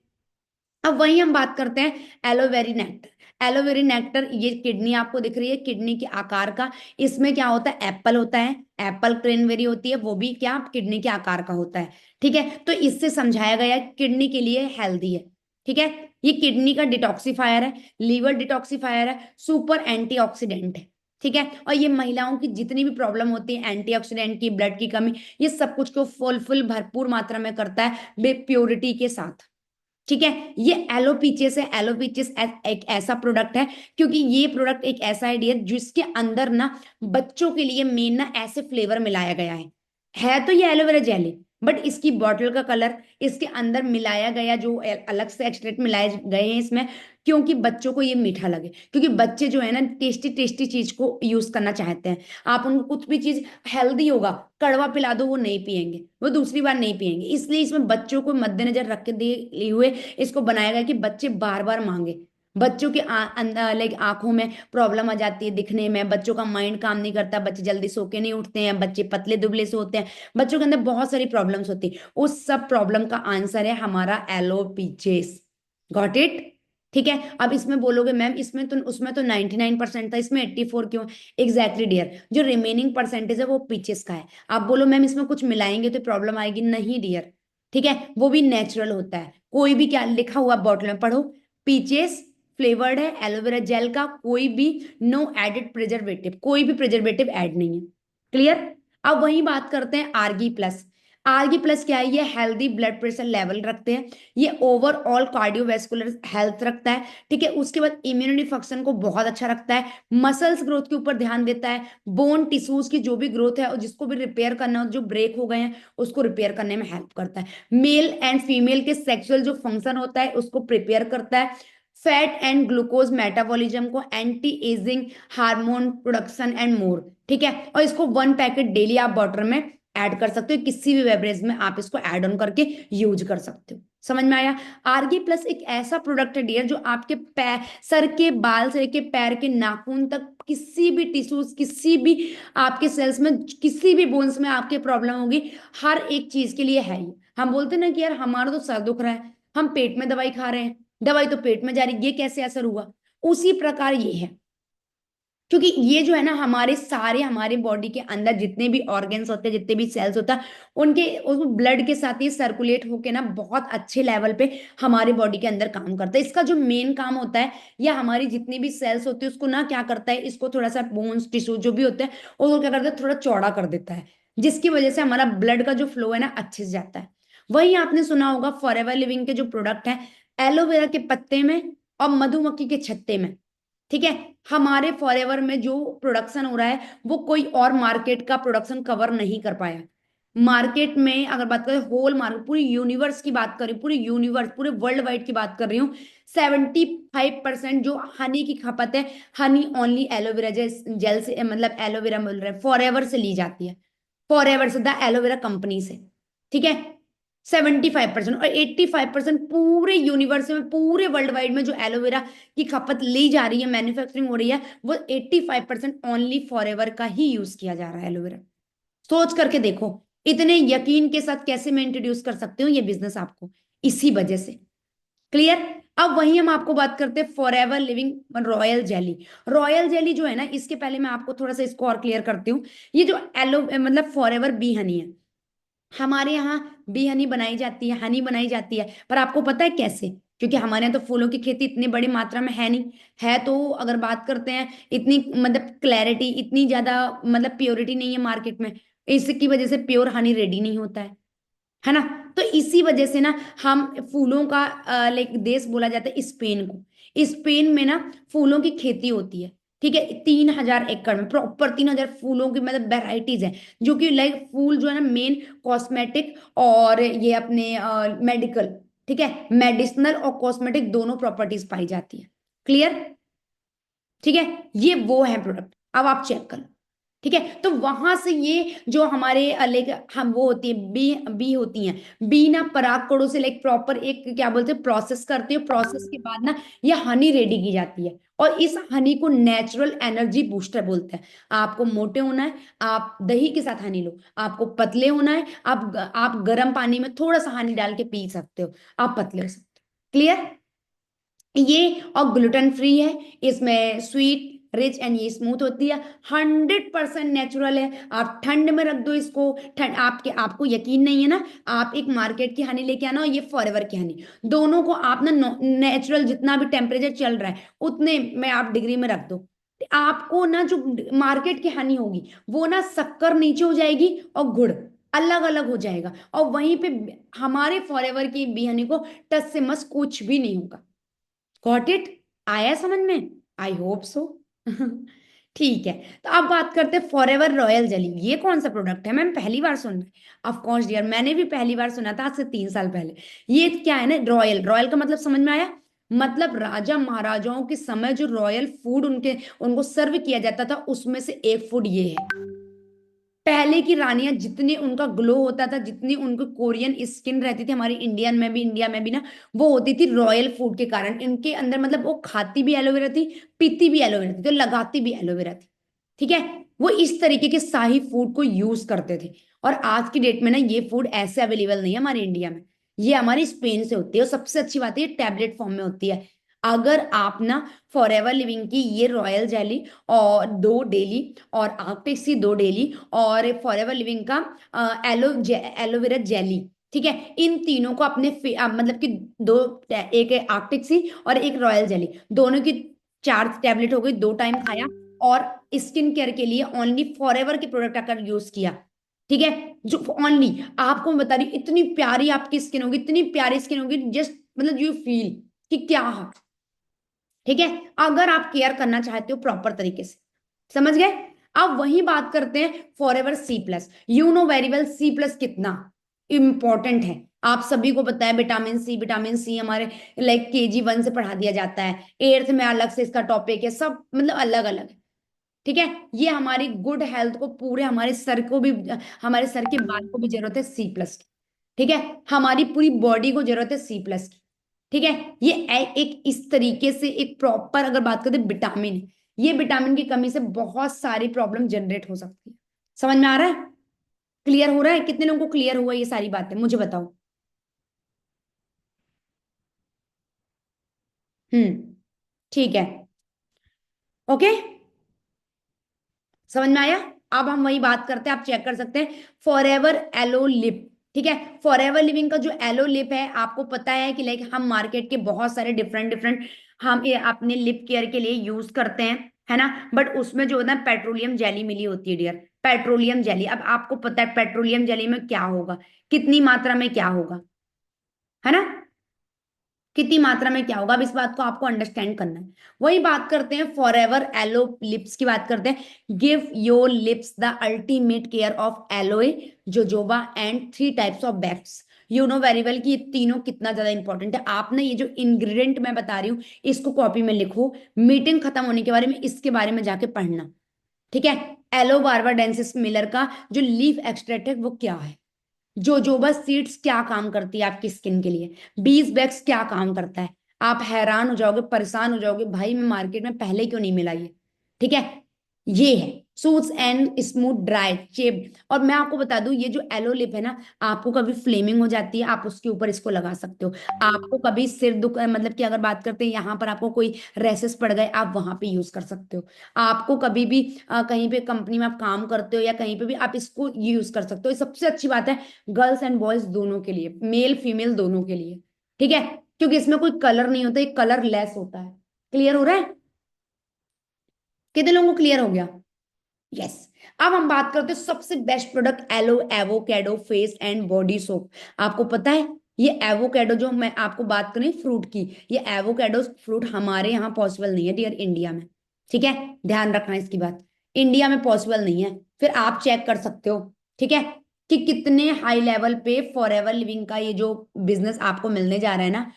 अब वही हम बात करते हैं एलोवेरी नेक्टर। एलोवेरी नेक्टर, ये किडनी आपको दिख रही है, किडनी के आकार का, इसमें क्या होता है, एप्पल होता है, एप्पल क्रेनबेरी होती है, वो भी क्या किडनी के आकार का होता है। ठीक है, तो इससे समझाया गया किडनी के लिए हेल्दी है। ठीक है, ये किडनी का डिटॉक्सिफायर है, लीवर डिटॉक्सिफायर है, सुपर एंटीऑक्सीडेंट है। ठीक है, और ये महिलाओं की जितनी भी प्रॉब्लम होती है, एंटीऑक्सीडेंट की, ब्लड की कमी, ये सब कुछ को फुल भरपूर मात्रा में करता है प्योरिटी के साथ। ठीक है, ये एलोपीचियस है। एलोपीचियस एक ऐसा प्रोडक्ट है, क्योंकि ये प्रोडक्ट एक ऐसा आइडिया जिसके अंदर ना बच्चों के लिए मेन ना ऐसे फ्लेवर मिलाया गया है तो ये एलोवेरा जेली, बट इसकी बॉटल का कलर, इसके अंदर मिलाया गया जो अलग से एक्सट्रैक्ट मिलाए गए हैं इसमें, क्योंकि बच्चों को ये मीठा लगे, क्योंकि बच्चे जो है ना टेस्टी टेस्टी चीज को यूज करना चाहते हैं। आप उनको कुछ भी चीज हेल्दी होगा, कड़वा पिला दो, वो नहीं पियेंगे, वो दूसरी बार नहीं पियेंगे, इसलिए इसमें बच्चों को मद्देनजर रख के लिए हुए इसको बनाया गया कि बच्चे बार बार मांगे। बच्चों के लाइक आंखों में प्रॉब्लम आ जाती है, दिखने में, बच्चों का माइंड काम नहीं करता, बच्चे जल्दी सो के नहीं उठते हैं, बच्चे पतले दुबले से होते हैं, बच्चों के अंदर बहुत सारी प्रॉब्लम्स होती है। उस सब प्रॉब्लम का आंसर है हमारा एलोपीजेस। Got it? ठीक है, अब इसमें बोलोगे मैम इसमें तो, उसमें तो 99% था, इसमें 84 क्यों? एग्जैक्टली डियर, जो रिमेनिंग परसेंटेज है वो पीचेस का है। आप बोलो मैम इसमें कुछ मिलाएंगे तो प्रॉब्लम आएगी, नहीं डियर। ठीक है, वो भी नेचुरल होता है, कोई भी क्या लिखा हुआ बॉटल में पढ़ो, पीचेस फ्लेवर्ड है, एलोवेरा जेल का, कोई भी नो एडेड प्रिजर्वेटिव, कोई भी प्रिजर्वेटिव ऐड नहीं है। क्लियर? अब वही बात करते हैं आरगी प्लस। आरगी प्लस क्या है, ये हेल्दी ब्लड प्रेशर लेवल रखते हैं, ये ओवरऑल कार्डियोवैस्कुलर हेल्थ रखता है, ठीक है। उसके बाद इम्यूनिटी फंक्शन को बहुत अच्छा रखता है, मसल्स ग्रोथ के ऊपर ध्यान देता है, बोन टिश्यूज की जो भी ग्रोथ है और जिसको भी रिपेयर करना हो, जो ब्रेक हो गए हैं उसको रिपेयर करने में हेल्प करता है, मेल एंड फीमेल के सेक्सुअल जो फंक्शन होता है उसको प्रिपेयर करता है, फैट एंड ग्लूकोज मेटाबॉलिज्म को, anti ageing, hormone production and more, ठीक है। और इसको 1 पैकेट डेली आप वाटर में ऐड कर सकते हो, किसी भी बेवरेज में आप इसको ऐड ऑन करके यूज कर सकते हो। समझ में आया? आरगी प्लस एक ऐसा प्रोडक्ट है डियर जो आपके पैर, सर के बाल से लेके पैर के नाखून तक किसी भी टिश्यूज, किसी भी आपके सेल्स में, किसी भी बोन्स में आपके प्रॉब्लम होगी, हर एक चीज के लिए है ही। हम बोलते हैं ना कि यार हमारा तो सर दुख रहा है, हम पेट में दवाई खा रहे हैं, दवाई तो पेट में जा रही, ये कैसे असर हुआ? उसी प्रकार ये है, क्योंकि ये जो है ना हमारे सारे, हमारे बॉडी के अंदर जितने भी ऑर्गन्स होते हैं, जितने भी सेल्स होता है, उनके उस ब्लड के साथ ही सर्कुलेट होके ना बहुत अच्छे लेवल पे हमारे बॉडी के अंदर काम करता है। इसका जो मेन काम होता है, या हमारी जितनी भी सेल्स होती है उसको ना क्या करता है, इसको थोड़ा सा बोन्स टिश्यू जो भी होते हैं उसको क्या करता है, थोड़ा चौड़ा कर देता है, जिसकी वजह से हमारा ब्लड का जो फ्लो है ना अच्छे से जाता है। वही आपने सुना होगा फॉरएवर लिविंग के जो प्रोडक्ट है, एलोवेरा के पत्ते में और मधुमक्खी के छत्ते में, ठीक है। हमारे फॉरएवर में जो प्रोडक्शन हो रहा है वो कोई और मार्केट का प्रोडक्शन कवर नहीं कर पाया। मार्केट में अगर बात करें, होल मार्केट, पूरी यूनिवर्स की बात करें, पूरी यूनिवर्स, पूरे वर्ल्ड वाइड की बात कर रही हूँ, 75% जो हनी की खपत है, हनी ओनली एलोवेरा जेल से, मतलब एलोवेरा मिल रहा है, फॉरएवर से ली जाती है, फॉरएवर से, द एलोवेरा कंपनी से, ठीक है। 75% और 85% पूरे यूनिवर्स में, पूरे वर्ल्ड वाइड में जो एलोवेरा की खपत ली जा रही है, मैन्युफैक्चरिंग हो रही है, वो 85% ओनली फॉरएवर का ही यूज किया जा रहा है एलोवेरा। सोच करके देखो, इतने यकीन के साथ कैसे मैं इंट्रोड्यूस कर सकती हूँ ये बिजनेस आपको, इसी वजह से। क्लियर? अब वही हम आपको बात करते हैं forever living royal jelly. Royal jelly जो है ना, इसके पहले मैं आपको थोड़ा सा इसको और क्लियर करती हूँ। ये जो एलो मतलब फॉरएवर बी हनी है, हमारे यहाँ बी हनी बनाई जाती है, हनी बनाई जाती है, पर आपको पता है कैसे? क्योंकि हमारे यहाँ तो फूलों की खेती इतनी बड़ी मात्रा में है नहीं, है तो अगर बात करते हैं, इतनी मतलब क्लैरिटी, इतनी ज्यादा मतलब प्योरिटी नहीं है मार्केट में, इसकी वजह से प्योर हनी रेडी नहीं होता है ना। तो इसी वजह से ना हम फूलों का लाइक देश बोला जाता है स्पेन को। स्पेन में ना फूलों की खेती होती है, ठीक है, 3,000 एकड़ में प्रॉपर 3,000 फूलों की मतलब वेराइटीज हैं, जो कि लाइक फूल जो है ना मेन कॉस्मेटिक और ये अपने मेडिकल, ठीक है, मेडिसिनल और कॉस्मेटिक दोनों प्रॉपर्टीज पाई जाती है। क्लियर? ठीक है, ये वो है प्रोडक्ट, अब आप चेक कर लो, ठीक है। तो वहां से ये जो हमारे लाइक हम वो होती है बी, बी होती हैं, बी ना परागकणों से लाइक प्रॉपर एक क्या बोलते हैं प्रोसेस करते हो, प्रोसेस के बाद ना ये हनी रेडी की जाती है, और इस हनी को नेचुरल एनर्जी बूस्टर बोलते हैं। आपको मोटे होना है, आप दही के साथ हनी लो, आपको पतले होना है, आप गर्म पानी में थोड़ा सा हनी डाल के पी सकते हो, आप पतले हो सकते हो। क्लियर? ये और ग्लूटेन फ्री है, इसमें स्वीट रिच एंड ये स्मूथ होती है, 100% नेचुरल है। आप ठंड में रख दो इसको, ठंड आपके, आपको यकीन नहीं है ना, आप एक मार्केट की हनी लेके आना और ये फॉरएवर की हनी, दोनों को आप ना नेचुरल जितना भी टेम्परेचर चल रहा है उतने में आप डिग्री में रख दो, आपको ना जो मार्केट की हनी होगी वो ना शक्कर नीचे हो जाएगी और गुड़ अलग अलग हो जाएगा, और वहीं पे हमारे फॉरएवर की बी हनी को टच से मस कुछ भी नहीं होगा। Got it? आया समझ में? आई होप सो। ठीक है, तो अब बात करते हैं फॉरएवर रॉयल जेली। ये कौन सा प्रोडक्ट है मैम, पहली बार सुन रहे? ऑफ कोर्स डियर, मैंने भी पहली बार सुना था आज से 3 साल पहले। ये क्या है ना, रॉयल, रॉयल का मतलब समझ में आया? मतलब राजा महाराजाओं के समय जो रॉयल फूड उनके उनको सर्व किया जाता था उसमें से एक फूड ये है। पहले की रानियां जितने उनका ग्लो होता था, जितनी उनको कोरियन स्किन रहती थी, हमारी इंडिया में भी ना वो होती थी रॉयल फूड के कारण। इनके अंदर मतलब वो खाती भी एलोवेरा थी, पीती भी एलोवेरा थी, तो लगाती भी एलोवेरा थी, ठीक है। वो इस तरीके के शाही फूड को यूज करते थे, और आज की डेट में ना ये फूड ऐसे अवेलेबल नहीं है हमारे इंडिया में, ये हमारी स्पेन से होती है, और सबसे अच्छी बात है ये टैबलेट फॉर्म में होती है। अगर आप ना फॉरएवर लिविंग की ये रॉयल जेली और 2 डेली, और आर्टिक्स 2 डेली, और फॉरएवर लिविंग का एलोवेरा जेली, ठीक है, इन तीनों को अपने मतलब कि दो, एक आर्टिक सी और एक रॉयल जेली, दोनों की 4 टैबलेट हो गई, 2 टाइम खाया, और स्किन केयर के लिए ओनली फॉरएवर के प्रोडक्ट अगर यूज किया, ठीक है, जो ओनली आपको मैं बता रही हूँ, इतनी प्यारी आपकी स्किन होगी, इतनी प्यारी स्किन होगी, जस्ट मतलब यू फील कि क्या है। ठीक है, अगर आप केयर करना चाहते हो प्रॉपर तरीके से, समझ गए। अब वही बात करते हैं forever C plus. You know very well C plus कितना इंपॉर्टेंट है। आप सभी को पता है विटामिन सी, विटामिन सी हमारे लाइक KG 1 से पढ़ा दिया जाता है, 8th में अलग से इसका टॉपिक है, सब मतलब अलग अलग है। ठीक है, ये हमारी गुड हेल्थ को, पूरे हमारे सर को भी, हमारे सर के बाल को भी जरूरत है C+ की। ठीक है, हमारी पूरी बॉडी को जरूरत है C+ की। ठीक है, ये एक इस तरीके से एक प्रॉपर अगर बात करें विटामिन, ये विटामिन की कमी से बहुत सारी प्रॉब्लम जनरेट हो सकती है। समझ में आ रहा है, क्लियर हो रहा है, कितने लोगों को क्लियर हुआ ये सारी बातें मुझे बताओ। ठीक है, ओके, समझ में आया। अब हम वही बात करते हैं, आप चेक कर सकते हैं फॉर एवर एलो लिप। ठीक है, फॉर एवर लिविंग का जो एलो लिप है, आपको पता है कि लाइक हम मार्केट के बहुत सारे डिफरेंट डिफरेंट हम ये अपने लिप केयर के लिए यूज करते हैं, है ना। बट उसमें जो होता है पेट्रोलियम जेली मिली होती है डियर, पेट्रोलियम जेली। अब आपको पता है पेट्रोलियम जेली में क्या होगा, कितनी मात्रा में क्या होगा, है ना, कितनी मात्रा में क्या होगा, अब इस बात को आपको अंडरस्टैंड करना है। वही बात करते हैं फॉर एवर एलो लिप्स की बात करते हैं। Give your lips the ultimate care of aloe, jojoba and 3 types of waxes. You know very well कि ये तीनों कितना ज्यादा इंपॉर्टेंट है। आपने ये जो इंग्रेडिएंट मैं बता रही हूँ, इसको कॉपी में लिखो, मीटिंग खत्म होने के बारे में इसके बारे में जाके पढ़ना। ठीक है, एलो बार्बाडेंसिस मिलर का जो लीफ एक्सट्रैक्ट है वो क्या है, जोजोबा सीड्स क्या काम करती है आपकी स्किन के लिए, बीज बैग्स क्या काम करता है। आप हैरान हो जाओगे, परेशान हो जाओगे, भाई मैं मार्केट में पहले क्यों नहीं मिला ये। ठीक है, ये है सूट्स एंड स्मूथ ड्राई चेप। और मैं आपको बता दूं, ये जो एलो लिप है ना, आपको कभी फ्लेमिंग हो जाती है, आप उसके ऊपर इसको लगा सकते हो। आपको कभी सिर दुख, मतलब कि अगर बात करते हैं यहाँ पर आपको कोई रेसेस पड़ गए, आप वहां पे यूज कर सकते हो। आपको कभी भी कहीं पे कंपनी में आप काम करते हो या कहीं पे भी आप इसको यूज कर सकते हो। ये सबसे अच्छी बात है गर्ल्स एंड बॉयज दोनों के लिए, मेल फीमेल दोनों के लिए। ठीक है, क्योंकि इसमें कोई कलर नहीं होता, ये कलर लेस होता है। क्लियर हो रहा है, कितने लोगों को क्लियर हो गया। यस, अब हम बात करते हैं सबसे best product aloe avocado face and body soap. आपको पता है ये एवोकेडो जो मैं आपको बात करें फ्रूट की, ये एवोकेडो फ्रूट हमारे यहाँ पॉसिबल नहीं है डियर, इंडिया में। ठीक है, ध्यान रखना इसकी बात, इंडिया में पॉसिबल नहीं है। फिर आप चेक कर सकते हो, ठीक है, कि कितने हाई लेवल पे फॉर एवर लिविंग का ये जो बिजनेस आपको मिलने जा रहा है ना,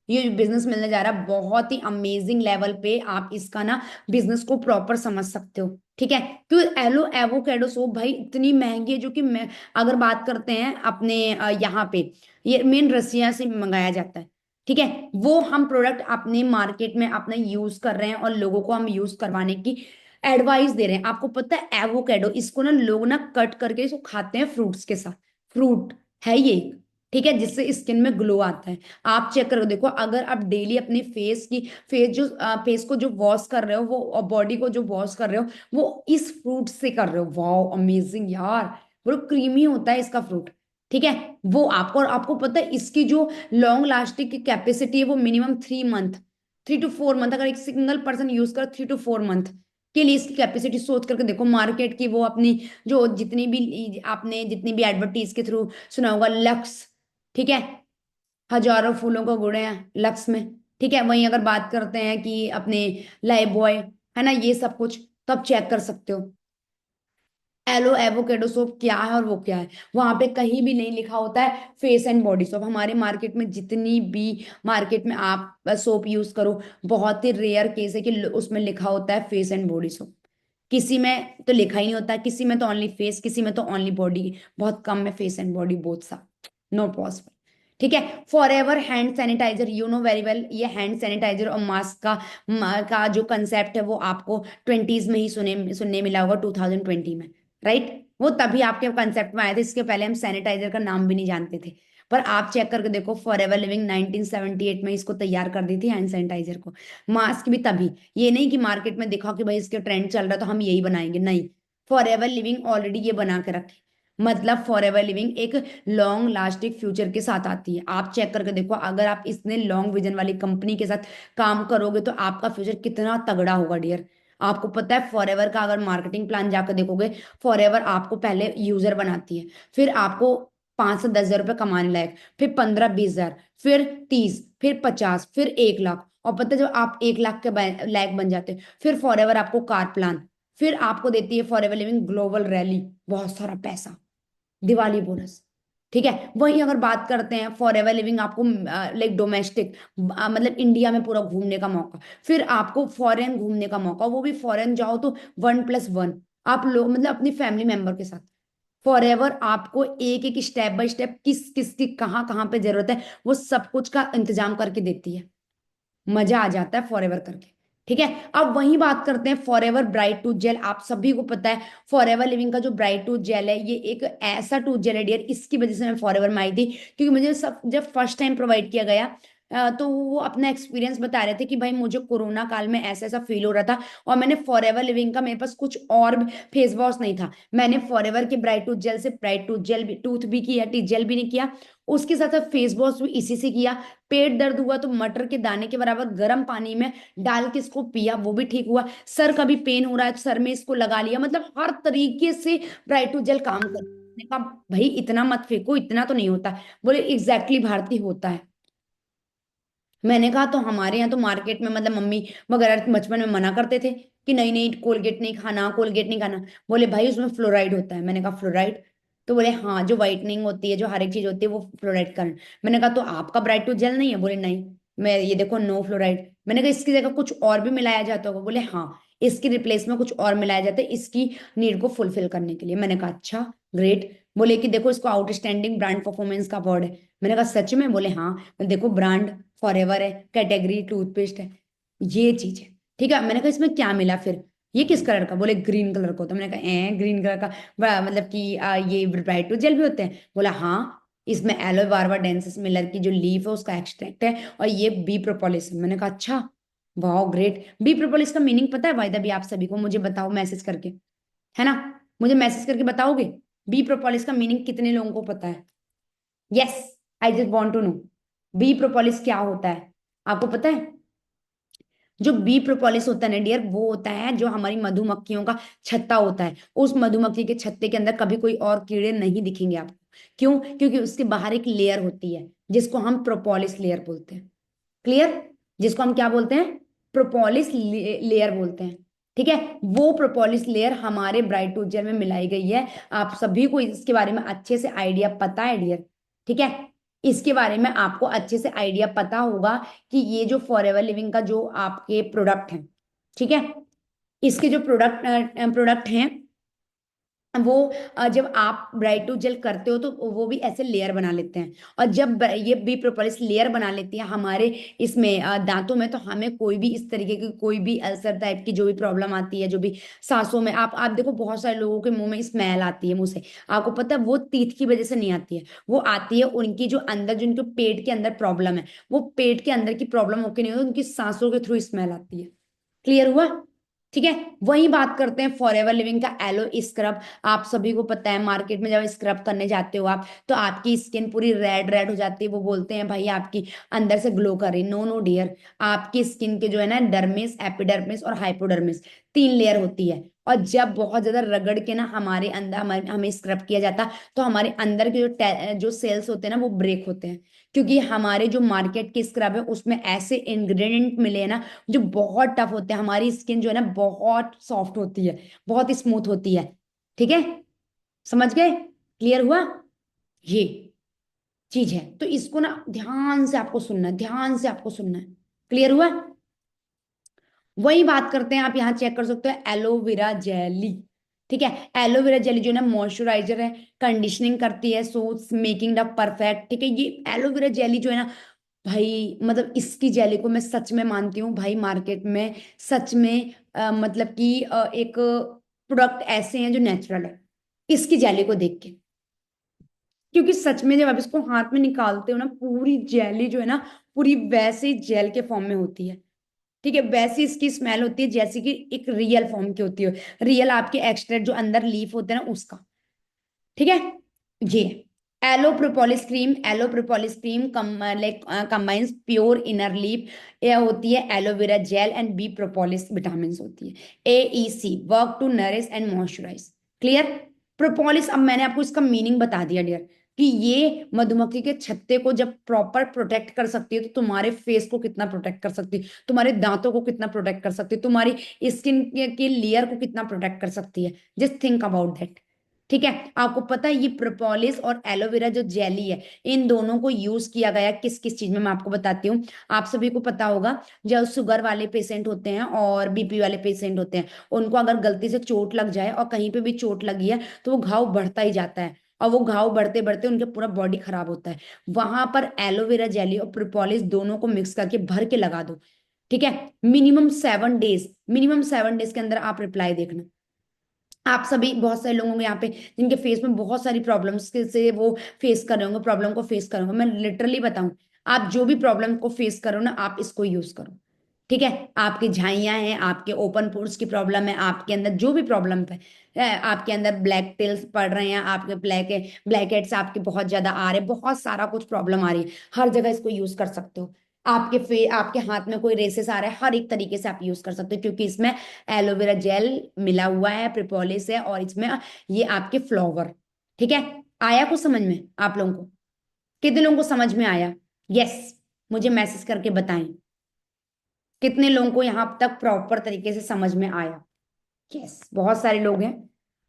ये बिजनेस मिलने जा रहा है बहुत ही अमेजिंग लेवल पे। आप इसका ना बिजनेस को प्रॉपर समझ सकते हो। ठीक है, क्योंकि एलो एवोकेडो सोप भाई इतनी महंगी है, जो कि मैं अगर बात करते हैं अपने यहाँ पे, ये मेन रसिया से मंगाया जाता है। ठीक है, वो हम प्रोडक्ट अपने मार्केट में अपना यूज कर रहे हैं और लोगों को हम यूज करवाने की एडवाइस दे रहे हैं। आपको पता है एवोकेडो, इसको ना लोग ना कट करके इसको खाते हैं फ्रूट्स के साथ, फ्रूट है ये, ठीक है, जिससे स्किन में ग्लो आता है। आप चेक करो, देखो अगर आप डेली अपने फेस को जो वॉश कर रहे हो, वो बॉडी को जो वॉश कर रहे हो, वो इस फ्रूट से कर रहे हो, वाओ अमेजिंग यार, वो क्रीमी होता है इसका फ्रूट। ठीक है, वो आपको, और आपको पता है इसकी जो लॉन्ग लास्टिंग की कैपेसिटी है वो मिनिमम 3 मंथ, 3 to 4 मंथ, अगर एक सिंगल पर्सन यूज कर 3 to 4 मंथ के लिए इसकी कैपेसिटी सोच करके देखो। मार्केट की वो अपनी जो जितनी भी आपने जितनी भी एडवर्टीज के थ्रू सुना होगा, लक्स, ठीक है, हजारों फूलों को गुड़े हैं लक्स में। ठीक है, वहीं अगर बात करते हैं कि अपने लाइफ बॉय, है ना, ये सब कुछ तो आप चेक कर सकते हो एलो एवोकेडो सोप क्या है और वो क्या है। वहां पे कहीं भी नहीं लिखा होता है फेस एंड बॉडी सोप। हमारे मार्केट में जितनी भी मार्केट में आप सोप यूज करो, बहुत ही रेयर केस है कि उसमें लिखा होता है फेस एंड बॉडी सोप। किसी में तो लिखा ही नहीं होता, किसी में तो ओनली फेस, किसी में तो ओनली बॉडी, बहुत कम में फेस एंड बॉडी बोथ सा, नो पॉसिबल। ठीक है, forever hand sanitiser, you know very well ये हैंड सैनिटाइजर और मास्क का जो कंसेप्ट है वो आपको 20s में ही सुनने मिला होगा, 2020 में, राइट। वो तभी आपके कंसेप्ट में आए थे, इसके पहले हम सैनिटाइजर का नाम भी नहीं जानते थे। पर आप चेक करके देखो, फॉर एवर लिविंग 1978 में इसको तैयार कर दी थी हैंड सैनिटाइजर को। मास्क भी तभी, ये नहीं कि मार्केट में देखा कि भाई इसके ट्रेंड चल रहा है तो हम यही बनाएंगे, नहीं, फॉर एवर लिविंग ऑलरेडी ये बना के रखे। मतलब फॉर एवर लिविंग एक लॉन्ग लास्टिंग फ्यूचर के साथ आती है। आप चेक करके देखो, अगर आप इसने लॉन्ग विजन वाली कंपनी के साथ काम करोगे तो आपका फ्यूचर कितना तगड़ा होगा डियर। आपको पता है फॉरएवर का अगर मार्केटिंग प्लान जाकर देखोगे, फॉरएवर आपको पहले यूजर बनाती है, फिर आपको 5 से 10 हजार रुपये कमाने लायक, फिर 15-20 हजार, फिर 30, फिर 50, फिर 1 लाख। और पता है जब आप 1 लाख के लायक बन जाते हो, फिर फॉरएवर आपको कार प्लान, फिर आपको देती है फॉरएवर लिविंग ग्लोबल रैली, बहुत सारा पैसा, दिवाली बोनस। ठीक है, वहीं अगर बात करते हैं फॉर एवर लिविंग, आपको लाइक डोमेस्टिक, मतलब इंडिया में पूरा घूमने का मौका, फिर आपको फॉरेन घूमने का मौका, वो भी फॉरेन जाओ तो 1+1, आप लोग मतलब अपनी फैमिली मेंबर के साथ। फॉर एवर आपको एक एक स्टेप बाय स्टेप किस किस की कहाँ कहाँ पे जरूरत है, वो सब कुछ का इंतजाम करके देती है। मजा आ जाता है फॉरएवर करके। ठीक है, अब वही बात करते हैं फॉरएवर ब्राइट टूथ जेल। आप सभी को पता है फॉरएवर लिविंग का जो ब्राइट टूथ जेल है, ये एक ऐसा टूथ जेल है डियर, इसकी वजह से मैं फॉरएवर में आई थी, क्योंकि मुझे सब जब फर्स्ट टाइम प्रोवाइड किया गया, तो वो अपना एक्सपीरियंस बता रहे थे कि भाई मुझे कोरोना काल में ऐसा ऐसा फील हो रहा था, और मैंने फॉरएवर लिविंग का, मेरे पास कुछ और फेस वॉश नहीं था, मैंने फॉरएवर के ब्राइट टूथ जेल से ब्राइट टूथ जेल भी, टूथ भी किया, टीथ जेल भी नहीं किया, उसके साथ साथ फेस वॉश भी इसी से किया। पेट दर्द हुआ तो मटर के दाने के बराबर गर्म पानी में डाल के इसको पिया, वो भी ठीक हुआ। सर का भी पेन हो रहा है तो सर में इसको लगा लिया, मतलब हर तरीके से ब्राइट टू जेल काम कर। मैंने कहा भाई इतना मत फेंको, इतना तो नहीं होता। बोले एग्जैक्टली भारती होता है। मैंने कहा तो हमारे यहाँ तो मार्केट में मतलब मम्मी वगैरह बचपन में मना करते थे कि नहीं नहीं कोलगेट नहीं खाना, कोलगेट नहीं खाना। बोले भाई उसमें फ्लोराइड होता है। मैंने कहा फ्लोराइड? तो बोले हाँ, जो व्हाइटनिंग होती है, जो हर एक चीज होती है वो फ्लोराइड का है। मैंने कहा तो आपका ब्राइट टूथ जेल नहीं है? बोले नहीं, मैं ये देखो नो फ्लोराइड। मैंने कहा इसकी जगह कुछ और भी मिलाया जाता होगा? बोले हाँ, इसकी रिप्लेस में कुछ और मिलाया जाता है इसकी नीड को फुलफिल करने के लिए। मैंने कहा अच्छा ग्रेट। बोले कि देखो इसको आउटस्टैंडिंग ब्रांड परफॉर्मेंस का अवार्ड है। मैंने कहा सच में? बोले हाँ। देखो ब्रांड फॉरएवर है, कैटेगरी टूथपेस्ट है, ये चीज है। ठीक है, मैंने कहा इसमें क्या मिला फिर? ये किस कलर का? बोले ग्रीन कलर का होता है। मैंने कहा ग्रीन कलर का? मतलब कि ये ब्राइट टूथ जेल भी होते हैं? बोला हाँ, इसमें एलो वार्वा डेंसिस मिलर की जो लीफ है उसका एक्सट्रैक्ट है, और ये बी प्रोपोलिस है। मैंने कहा अच्छा, वाह ग्रेट। बी प्रोपोलिस का मीनिंग पता है वायदा भी आप सभी को? मुझे बताओ मैसेज करके, है ना? मुझे मैसेज करके बताओगे बी प्रोपोलिस का मीनिंग कितने लोगों को पता है? Yes, I just want to know bee propolis क्या होता है, आपको पता है? जो बी प्रोपोलिस होता है ना डियर, वो होता है जो हमारी मधुमक्खियों का छत्ता होता है। उस मधुमक्खी के छत्ते के अंदर कभी कोई और कीड़े नहीं दिखेंगे आपको। क्यों? क्योंकि उसके बाहर एक लेयर होती है जिसको हम प्रोपोलिस लेयर बोलते हैं। क्लियर? जिसको हम क्या बोलते हैं? प्रोपोलिस लेयर बोलते हैं। ठीक है, वो प्रोपोलिस लेयर हमारे ब्राइट टूथ जेल में मिलाई गई है। आप सभी को इसके बारे में अच्छे से आइडिया पता है डियर? ठीक है, इसके बारे में आपको अच्छे से आइडिया पता होगा कि ये जो फॉरएवर लिविंग का जो आपके प्रोडक्ट हैं, ठीक है, इसके जो प्रोडक्ट हैं, वो जब आप ब्राइट टूथ जेल करते हो तो वो भी ऐसे लेयर बना लेते हैं। और जब ये भी प्रोपोलिस लेयर बना लेती है हमारे इसमें दांतों में, तो हमें कोई भी इस तरीके की कोई भी अल्सर टाइप की जो भी प्रॉब्लम आती है, जो भी सांसों में, आप देखो बहुत सारे लोगों के मुंह में स्मेल आती है मुंह से, आपको पता है वो टीथ की वजह से नहीं आती है, वो आती है उनकी जो अंदर, जो उनके पेट के अंदर प्रॉब्लम है, वो पेट के अंदर की प्रॉब्लम होकर नहीं होती, उनकी सांसों के थ्रू स्मेल आती है। क्लियर हुआ? ठीक है, वही बात करते हैं फॉरएवर लिविंग का एलो स्क्रब। आप सभी को पता है मार्केट में जब स्क्रब करने जाते हो आप, तो आपकी स्किन पूरी रेड रेड हो जाती है, वो बोलते हैं भाई आपकी अंदर से ग्लो कर रही। नो नो डियर, आपकी स्किन के जो है ना डर्मिस, एपिडर्मिस और हाइपोडर्मिस, 3 लेयर होती है। और जब बहुत ज्यादा रगड़ के ना हमारे अंदर हमें स्क्रब किया जाता, तो हमारे अंदर के जो सेल्स होते हैं ना वो ब्रेक होते हैं, क्योंकि हमारे जो मार्केट के स्क्रब है उसमें ऐसे इंग्रेडिएंट मिले हैं ना जो बहुत टफ होते हैं। हमारी स्किन जो है ना बहुत सॉफ्ट होती है, बहुत स्मूथ होती है। ठीक है, समझ गए? क्लियर हुआ? ये चीज है, तो इसको ना ध्यान से आपको सुनना है, ध्यान से आपको सुनना है। क्लियर हुआ? वही बात करते हैं, आप यहाँ चेक कर सकते हो एलोवेरा जेली। ठीक है, एलोवेरा जेली जो है ना मॉइस्चराइजर है, कंडीशनिंग करती है, सो मेकिंग द परफेक्ट। ठीक है, ये एलोवेरा जेली जो है ना भाई, मतलब इसकी जेली को मैं सच में मानती हूँ भाई, मार्केट में सच में मतलब कि एक प्रोडक्ट ऐसे हैं जो नेचुरल है इसकी जेली को देख के। क्योंकि सच में जब आप इसको हाथ में निकालते हो ना, पूरी जेली जो है ना पूरी वैसे जेल के फॉर्म में होती है। ठीक है, वैसी इसकी स्मेल होती है जैसे कि एक रियल फॉर्म की होती है, रियल आपके एक्सट्रैक्ट जो अंदर लीफ होते हैं ना उसका। ठीक है, ये aloe propolis cream, aloe propolis cream combines pure inner leaf, यह होती है aloe vera gel and bee propolis vitamin होती है। AEC work to nourish and moisturise. Clear. Propolis, अब मैंने आपको इसका मीनिंग बता दिया डियर, कि ये मधुमक्खी के छत्ते को जब प्रॉपर प्रोटेक्ट कर सकती है तो तुम्हारे फेस को कितना प्रोटेक्ट कर सकती है, तुम्हारे दांतों को कितना प्रोटेक्ट कर सकती है, तुम्हारी स्किन के लेयर को कितना प्रोटेक्ट कर सकती है। Just think about that. ठीक है। आपको पता है ये प्रोपोलिस और एलोवेरा जो जेली है, इन दोनों को यूज किया गया किस किस चीज में, मैं आपको बताती हूँ। आप सभी को पता होगा, जो शुगर वाले पेशेंट होते हैं और BP वाले पेशेंट होते हैं, उनको अगर गलती से चोट लग जाए और कहीं पे भी चोट लगी है तो वो घाव बढ़ता ही जाता है, और वो घाव बढ़ते बढ़ते उनके पूरा बॉडी खराब होता है। वहां पर एलोवेरा जेली और प्रोपोलिस दोनों को मिक्स करके भर के लगा दो। ठीक है। मिनिमम 7 डेज, मिनिमम 7 डेज के अंदर आप रिप्लाई देखना। आप सभी, बहुत सारे लोग होंगे यहाँ पे जिनके फेस में बहुत सारी प्रॉब्लम्स से वो फेस कर रहे होंगे, प्रॉब्लम को फेस कर रहे होंगे। मैं लिटरली बताऊं, आप जो भी प्रॉब्लम को फेस करो ना, आप इसको यूज करो। ठीक है। आपकी झाइयां हैं, आपके ओपन पोर्स की प्रॉब्लम है, आपके अंदर जो भी प्रॉब्लम है, आपके अंदर ब्लैक टेल्स पड़ रहे हैं, आपके ब्लैक हेड्स आपके बहुत ज्यादा आ रहे हैं, बहुत सारा कुछ प्रॉब्लम आ रही है, हर जगह इसको यूज कर सकते हो। आपके हाथ में कोई रेसेस आ रहा है, हर एक तरीके से आप यूज कर सकते हो, क्योंकि इसमें एलोवेरा जेल मिला हुआ है, प्रोपोलिस है, और इसमें ये आपके फ्लावर। ठीक है। आया कुछ समझ में आप लोगों को? कितने लोगों को समझ में आया? यस। मुझे मैसेज करके बताएं कितने लोगों को यहां तक प्रॉपर तरीके से समझ में आया। यस, बहुत सारे लोग हैं।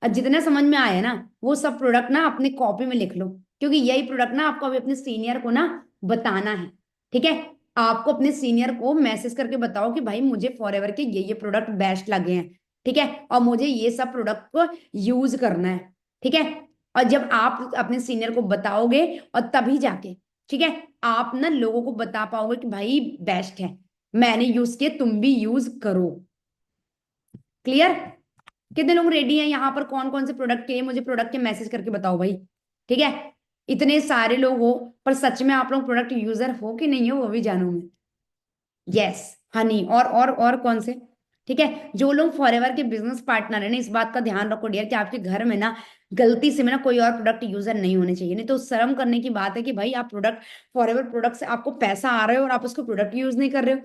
और जितने समझ में आए ना, वो सब प्रोडक्ट ना अपनी कॉपी में लिख लो, क्योंकि यही प्रोडक्ट ना आपको अभी अपने सीनियर को ना बताना है। ठीक है। आपको अपने सीनियर को मैसेज करके बताओ कि भाई मुझे फॉरएवर के ये प्रोडक्ट बेस्ट लगे हैं। ठीक है। और मुझे ये सब प्रोडक्ट को यूज करना है। ठीक है। और जब आप अपने सीनियर को बताओगे, और तभी जाके, ठीक है, आप ना लोगों को बता पाओगे कि भाई बेस्ट है, मैंने यूज किया, तुम भी यूज करो। क्लियर। कितने लोग रेडी हैं यहाँ पर? कौन कौन से प्रोडक्ट के लिए मुझे प्रोडक्ट के मैसेज करके बताओ भाई। ठीक है। इतने सारे लोग हो, पर सच में आप लोग प्रोडक्ट यूजर हो कि नहीं हो वो भी जानू मैं। यस। हनी, और कौन से? ठीक है। जो लोग फॉरएवर के बिजनेस पार्टनर है ना, इस बात का ध्यान रखो डियर, कि आपके घर में ना गलती से में ना कोई और प्रोडक्ट यूजर नहीं होने चाहिए। नहीं तो शर्म करने की बात है कि भाई आप प्रोडक्ट, फॉरएवर प्रोडक्ट से आपको पैसा आ रहा है और आप उसको प्रोडक्ट यूज नहीं कर रहे हो।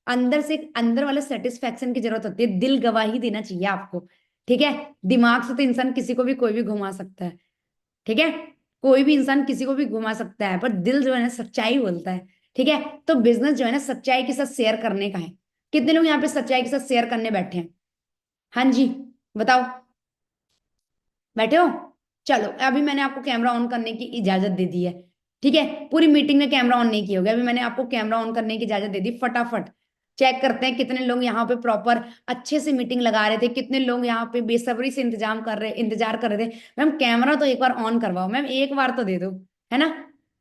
अंदर से, अंदर वाले सेटिस्फेक्शन की जरूरत होती है, दिल गवाही देना चाहिए आपको। ठीक है। दिमाग से तो इंसान किसी को भी कोई भी घुमा सकता है। ठीक है। कोई भी इंसान किसी को भी घुमा सकता है, पर दिल जो है ना सच्चाई बोलता है। ठीक है। तो बिजनेस जो है ना सच्चाई के साथ शेयर करने का है। कितने लोग यहाँ पे सच्चाई के साथ शेयर करने बैठे हैं? हाँ जी, बताओ। बैठे हो? चलो, अभी मैंने आपको कैमरा ऑन करने की इजाजत दे दी है। ठीक है। पूरी मीटिंग में कैमरा ऑन नहीं किया होगा, अभी मैंने आपको कैमरा ऑन करने की इजाजत दे दी। फटाफट चेक करते हैं कितने लोग यहाँ पे प्रॉपर अच्छे से मीटिंग लगा रहे थे, कितने लोग यहाँ पे बेसब्री से इंतजार कर रहे थे। मैम कैमरा तो एक बार ऑन करवाओ, मैम एक बार तो दे दो, है ना?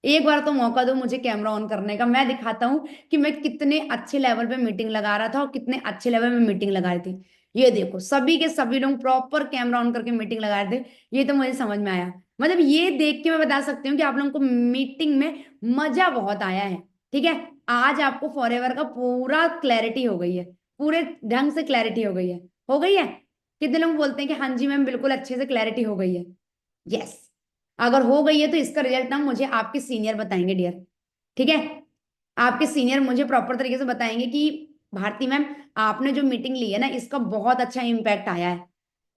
एक बार तो मौका दो मुझे कैमरा ऑन करने का, मैं दिखाता हूँ कि मैं कितने अच्छे लेवल पे मीटिंग लगा रहा था और कितने अच्छे लेवल में मीटिंग लगा रही थी। ये देखो, सभी के सभी लोग प्रॉपर कैमरा ऑन करके मीटिंग लगा रहे थे। ये तो मुझे समझ में आया। मतलब ये देख के मैं बता सकती हूँ कि आप लोगों को मीटिंग में मजा बहुत आया है। ठीक है। आज आपको फॉरएवर का पूरा क्लैरिटी हो गई है, पूरे ढंग से क्लैरिटी हो गई है। हो गई है? कितने लोग बोलते हैं कि हाँ जी मैम बिल्कुल अच्छे से क्लैरिटी हो गई है? यस। अगर हो गई है तो इसका रिजल्ट ना मुझे आपके सीनियर बताएंगे डियर। ठीक है। आपके सीनियर मुझे प्रॉपर तरीके से बताएंगे कि भारती मैम, आपने जो मीटिंग ली है ना, इसका बहुत अच्छा इम्पैक्ट आया है।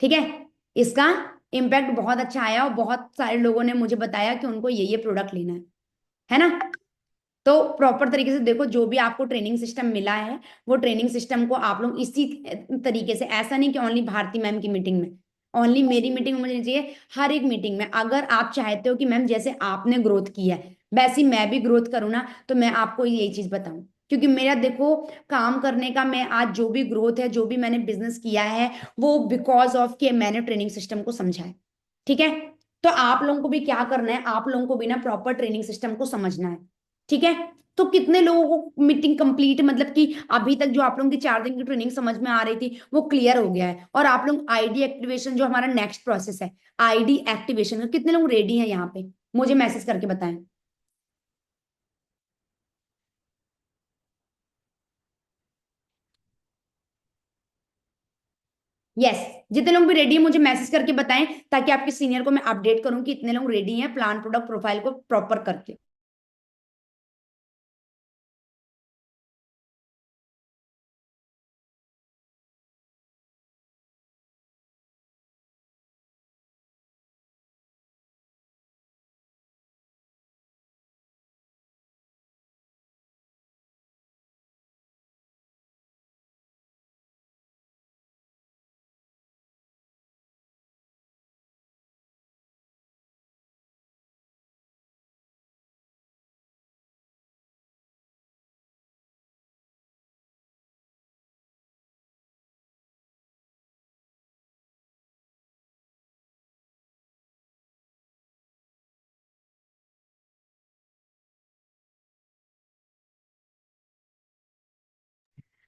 ठीक है। इसका इम्पैक्ट बहुत अच्छा आया, और बहुत सारे लोगों ने मुझे बताया कि उनको ये प्रोडक्ट लेना है ना? तो प्रॉपर तरीके से देखो, जो भी आपको ट्रेनिंग सिस्टम मिला है, वो ट्रेनिंग सिस्टम को आप लोग इसी तरीके से, ऐसा नहीं कि ओनली भारती मैम की मीटिंग में, ओनली मेरी मीटिंग में मुझे नहीं चाहिए, हर एक मीटिंग में। अगर आप चाहते हो कि मैम जैसे आपने ग्रोथ की है वैसे मैं भी ग्रोथ करूँ ना, तो मैं आपको यही चीज बताऊं, क्योंकि मेरा देखो काम करने का, मैं आज जो भी ग्रोथ है, जो भी मैंने बिजनेस किया है, वो बिकॉज ऑफ कि मैंने ट्रेनिंग सिस्टम को समझा है। ठीक है। तो आप लोगों को भी क्या करना है, आप लोगों को भी ना प्रॉपर ट्रेनिंग सिस्टम को समझना है। ठीक है। तो कितने लोगों को मीटिंग कंप्लीट, मतलब कि अभी तक जो आप लोगों की 4 दिन की ट्रेनिंग समझ में आ रही थी वो क्लियर हो गया है, और आप लोग आईडी एक्टिवेशन, जो हमारा नेक्स्ट प्रोसेस है, आईडी एक्टिवेशन का कितने लोग रेडी हैं यहाँ पे? मुझे मैसेज करके बताएं। यस। जितने लोग भी रेडी है मुझे मैसेज करके बताएं, ताकि आपके सीनियर को मैं अपडेट करूं कि इतने लोग रेडी हैं प्लान प्रोडक्ट प्रोफाइल को प्रॉपर करके।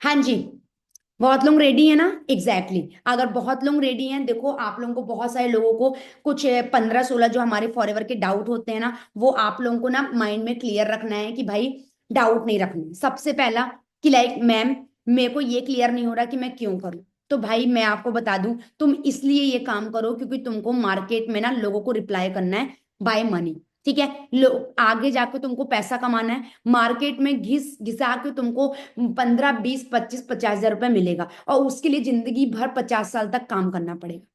हाँ जी, बहुत लोग रेडी है ना, एग्जैक्टली exactly. अगर बहुत लोग रेडी हैं, देखो आप लोगों को, बहुत सारे लोगों को कुछ 15-16 जो हमारे फॉरएवर के डाउट होते हैं ना, वो आप लोगों को ना माइंड में क्लियर रखना है कि भाई डाउट नहीं रखना। सबसे पहला कि लाइक मैम मेरे को ये क्लियर नहीं हो रहा कि मैं क्यों करूं। तो भाई मैं आपको बता दूं, तुम इसलिए ये काम करो क्योंकि तुमको मार्केट में ना लोगों को रिप्लाई करना है बाय मनी। ठीक है, लो आगे जाके तुमको पैसा कमाना है, मार्केट में घिस घिसा के तुमको 15, 20, 25, 50 हजार रुपये मिलेगा, और उसके लिए जिंदगी भर 50 साल तक काम करना पड़ेगा।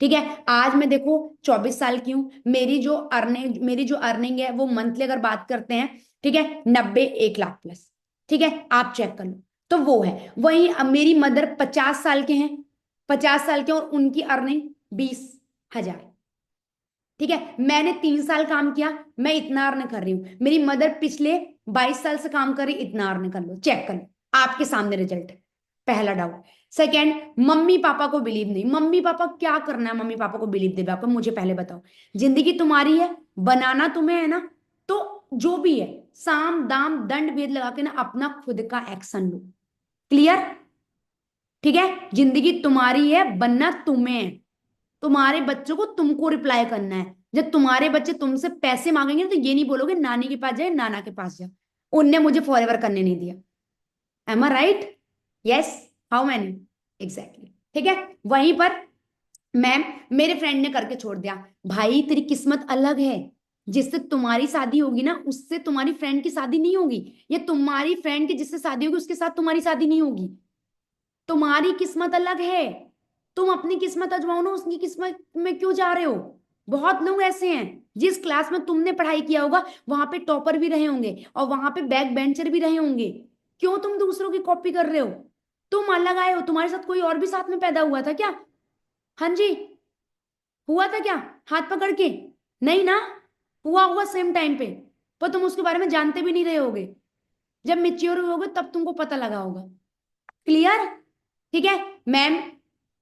ठीक है, आज मैं देखो 24 साल की हूँ, मेरी जो अर्निंग है वो मंथली अगर बात करते हैं, ठीक है, 90, 1 लाख प्लस। ठीक है, आप चेक कर लो। तो वो है वही, अब मेरी मदर 50 साल के हैं, 50 साल के, और उनकी अर्निंग 20 हजार। ठीक है, मैंने 3 साल काम किया, मैं इतना अर्न कर रही हूँ, मेरी मदर पिछले 22 साल से काम कर रही, इतना अर्न कर लो, चेक कर लो, आपके सामने रिजल्ट है। पहला डाउट। सेकंड, मम्मी पापा को बिलीव नहीं। मम्मी पापा क्या करना है मम्मी पापा को बिलीव देवे आपको, मुझे पहले बताओ। जिंदगी तुम्हारी है, बनाना तुम्हें है ना, तो जो भी है साम दाम दंड भेद लगा के ना अपना खुद का एक्शन लो। क्लियर? ठीक है, जिंदगी तुम्हारी है, बनना तुम्हें है, तुम्हारे बच्चों को तुमको रिप्लाई करना है। जब तुम्हारे बच्चे तुमसे पैसे मांगेंगे ना, तो ये नहीं बोलोगे नानी के पास जाए, नाना के पास जाओ, उनने मुझे फॉरएवर करने नहीं दिया। Am I right? Yes. How many? Exactly. ठीक है, वहीं पर मैम मेरे फ्रेंड ने करके छोड़ दिया। भाई तेरी किस्मत अलग है, जिससे तुम्हारी शादी होगी ना उससे तुम्हारी फ्रेंड की शादी नहीं होगी, या तुम्हारी फ्रेंड की जिससे शादी होगी उसके साथ तुम्हारी शादी नहीं होगी। तुम्हारी किस्मत अलग है, तुम अपनी किस्मत आजमाओ ना, उसकी किस्मत में क्यों जा रहे हो। बहुत लोग ऐसे हैं, जिस क्लास में तुमने पढ़ाई किया होगा वहां पे टॉपर भी रहे होंगे और वहां पे बैक बेंचर भी रहे होंगे। क्यों तुम दूसरों की कॉपी कर रहे हो? तुम अलग आए हो, तुम्हारे साथ कोई और भी साथ में पैदा हुआ था क्या? हाँ जी, हुआ था क्या? हाथ पकड़ के? नहीं ना, हुआ हुआ सेम टाइम पे, पर तुम उसके बारे में जानते भी नहीं रहे होगे। जब मेच्योर हुए होगे तब तुमको पता लगा होगा। क्लियर? ठीक है मैम,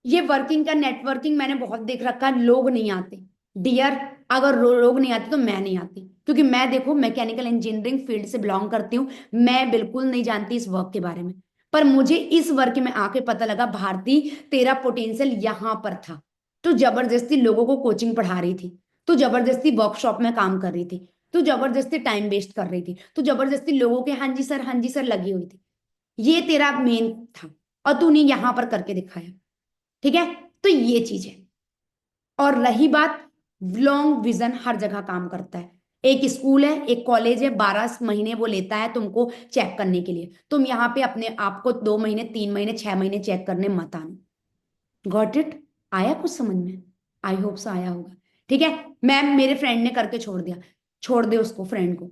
ये वर्किंग का नेटवर्किंग मैंने बहुत देख रखा है, लोग नहीं आते डियर। अगर लोग नहीं आते तो मैं नहीं आती, क्योंकि मैं देखो मैकेनिकल इंजीनियरिंग फील्ड से बिलोंग करती हूँ, मैं बिल्कुल नहीं जानती इस वर्क के बारे में। पर मुझे इस वर्क में आके पता लगा भारती तेरा पोटेंशियल यहाँ पर था। तू जबरदस्ती लोगों को कोचिंग पढ़ा रही थी, तू जबरदस्ती वर्कशॉप में काम कर रही थी, तू जबरदस्ती टाइम वेस्ट कर रही थी, तू जबरदस्ती लोगों के हाँ जी सर लगी हुई थी। ये तेरा मेन था, और तूने यहां पर करके दिखाया। ठीक है, तो ये चीज है। और रही बात, लॉन्ग विजन हर जगह काम करता है। एक स्कूल है, एक कॉलेज है, 12 महीने वो लेता है तुमको चेक करने के लिए, तुम यहाँ पे अपने आप को 2 महीने, 3 महीने, 6 महीने चेक करने मत आना। Got it? आया कुछ समझ में? आई होप से आया होगा। ठीक है मैम, मेरे फ्रेंड ने करके छोड़ दिया, छोड़ दे उसको, फ्रेंड को,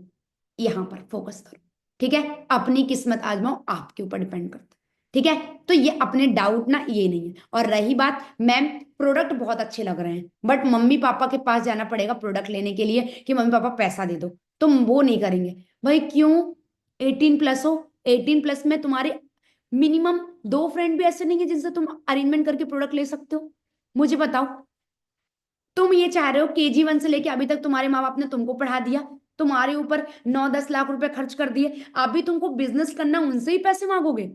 यहां पर फोकस करो। ठीक है, अपनी किस्मत आजमाओ, आपके ऊपर डिपेंड करता है। ठीक है, तो ये अपने डाउट ना ये नहीं है। और रही बात मैम, प्रोडक्ट बहुत अच्छे लग रहे हैं, बट मम्मी पापा के पास जाना पड़ेगा प्रोडक्ट लेने के लिए कि मम्मी पापा पैसा दे दो, तुम वो नहीं करेंगे। भाई क्यों? 18 प्लस हो, 18 प्लस में तुम्हारे मिनिमम 2 फ्रेंड भी ऐसे नहीं है जिनसे तुम अरेंजमेंट करके प्रोडक्ट ले सकते हो। मुझे बताओ, तुम ये चाह रहे हो KG 1 से लेके अभी तक तुम्हारे माँ बाप ने तुमको पढ़ा दिया, तुम्हारे ऊपर 9-10 लाख रुपए खर्च कर दिए, अभी तुमको बिजनेस करना, उनसे ही पैसे मांगोगे?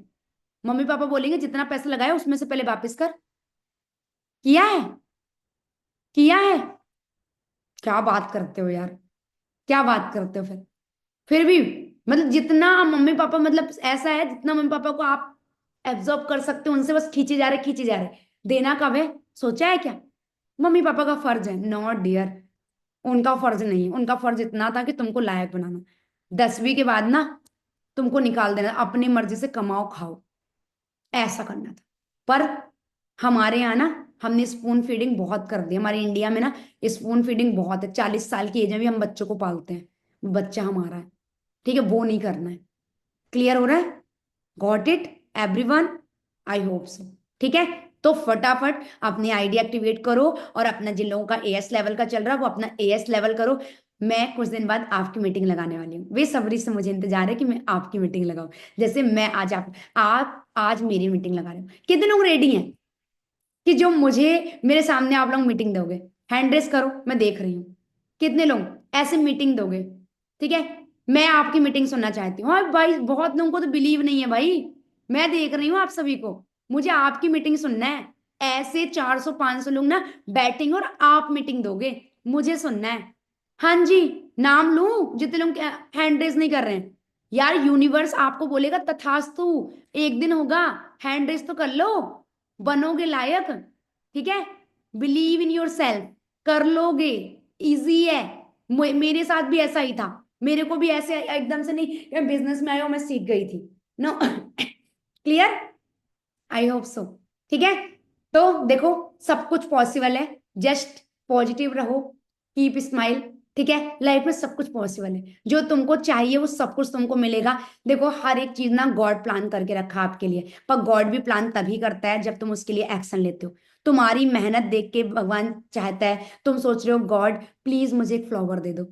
मम्मी पापा बोलेंगे जितना पैसा लगाया उसमें से पहले वापस कर। किया है? किया है? क्या बात करते हो यार, क्या बात करते हो फिर भी मतलब जितना मम्मी पापा, मतलब ऐसा है जितना मम्मी पापा को आप एब्जॉर्ब कर सकते हो, उनसे बस खींचे जा रहे, खींचे जा रहे। देना कब है, सोचा है क्या? मम्मी पापा का फर्ज है? नॉट डियर, उनका फर्ज नहीं है। उनका फर्ज इतना था कि तुमको लायक बनाना। 10वीं के बाद ना तुमको निकाल देना, अपनी मर्जी से कमाओ खाओ, ऐसा करना था। पर हमारे यहाँ ना हमने स्पून फीडिंग बहुत कर दी। हमारे इंडिया में ना स्पून फीडिंग बहुत है। 40 साल की एज में भी हम बच्चों को पालते हैं, बच्चा हमारा है, ठीक है, वो नहीं करना है। क्लियर हो रहा है? Got it everyone? I hope so. ठीक है, तो फटाफट अपनी आईडी एक्टिवेट करो और अपना, जिन लोगों का एएस लेवल का चल रहा है वो अपना एएस लेवल करो। मैं कुछ दिन बाद आपकी मीटिंग लगाने वाली हूँ, बेसब्री से मुझे इंतजार है कि मैं आपकी मीटिंग लगाऊं। जैसे मैं आज आप आज मेरी मीटिंग लगा रहे हो। कितने लोग रेडी हैं कि जो मुझे मेरे सामने आप लोग मीटिंग दोगे? हैंड रेस करो, मैं देख रही हूँ कितने लोग ऐसे मीटिंग दोगे। ठीक है, मैं आपकी मीटिंग सुनना चाहती हूँ। हाँ भाई, बहुत लोगों को तो बिलीव नहीं है भाई, मैं देख रही हूँ आप सभी को। मुझे आपकी मीटिंग सुनना है। ऐसे 400 500 लोग ना बैटिंग और आप मीटिंग दोगे, मुझे सुनना है। हाँ जी, नाम लूं जितने लोग हैंड रेस नहीं कर रहे हैं? यार यूनिवर्स आपको बोलेगा तथास्तु, एक दिन होगा। हैंड रेस तो कर लो, बनोगे लायक। ठीक है, बिलीव इन योर सेल्फ, कर लोगे, इजी है। मेरे साथ भी ऐसा ही था। मेरे को भी ऐसे एकदम से नहीं बिजनेस में आया और मैं सीख गई थी, no. Clear? I hope so. ठीक है, तो देखो सब कुछ पॉसिबल है। जस्ट पॉजिटिव रहो, कीप स्माइल। ठीक है, लाइफ में सब कुछ पॉसिबल है, जो तुमको चाहिए वो सब कुछ तुमको मिलेगा। देखो हर एक चीज ना गॉड प्लान करके रखा आपके लिए, पर गॉड भी प्लान तभी करता है जब तुम उसके लिए एक्शन लेते हो। तुम्हारी मेहनत देख के भगवान चाहता है, तुम सोच रहे हो गॉड प्लीज मुझे एक फ्लावर दे दो,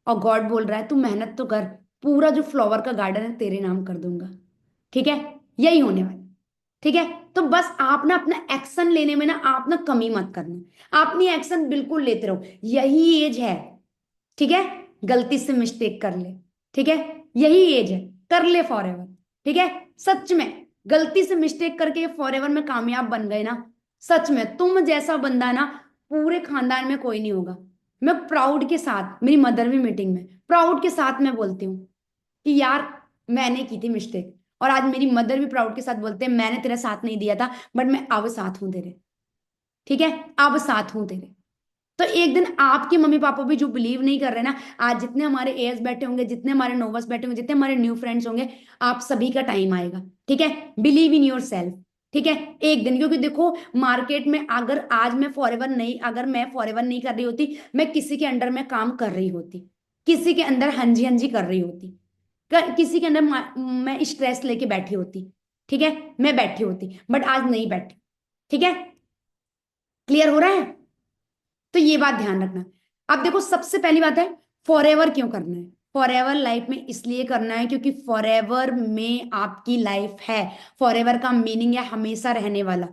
और गॉड बोल रहा है तू मेहनत तो कर, पूरा जो फ्लावर का गार्डन है तेरे नाम कर दूंगा। ठीक है, यही होने वाला। ठीक है, तो बस आप ना अपना एक्शन लेने में ना आप ना कमी मत करना, अपनी एक्शन बिल्कुल लेते रहो। यही एज है, ठीक है, गलती से मिस्टेक कर ले, ठीक है, यही एज है, कर ले फॉर एवर। ठीक है, सच में गलती से मिस्टेक करके फॉर एवर में कामयाब बन गए ना, सच में तुम जैसा बंदा ना पूरे खानदान में कोई नहीं होगा। मैं प्राउड के साथ, मेरी मदर भी मीटिंग में प्राउड के साथ मैं बोलती हूँ कि यार मैंने की थी मिस्टेक, और आज मेरी मदर भी प्राउड के साथ बोलते हैं मैंने तेरा साथ नहीं दिया था, बट मैं अब साथ हूं तेरे। ठीक है, अब साथ हूं तेरे। तो एक दिन आपके मम्मी पापा भी जो बिलीव नहीं कर रहे ना, आज जितने हमारे एएस बैठे होंगे, जितने हमारे नोवस बैठे होंगे, जितने हमारे न्यू फ्रेंड्स होंगे, आप सभी का टाइम आएगा। ठीक है, बिलीव इन योर सेल्फ। ठीक है, एक दिन, क्योंकि देखो मार्केट में अगर आज मैं फॉरएवर नहीं, अगर मैं फॉरएवर नहीं कर रही होती, मैं किसी के अंडर में काम कर रही होती, किसी के अंदर हंजी हंजी कर रही होती, किसी के अंदर मैं स्ट्रेस लेके बैठी होती। ठीक है, मैं बैठी होती, बट आज नहीं बैठी। ठीक है, क्लियर हो रहा है? तो ये बात ध्यान रखना। अब देखो सबसे पहली बात है, फॉरएवर क्यों करना है? फॉरएवर लाइफ में इसलिए करना है क्योंकि फॉरएवर में आपकी लाइफ है। फॉरएवर का मीनिंग है हमेशा रहने वाला।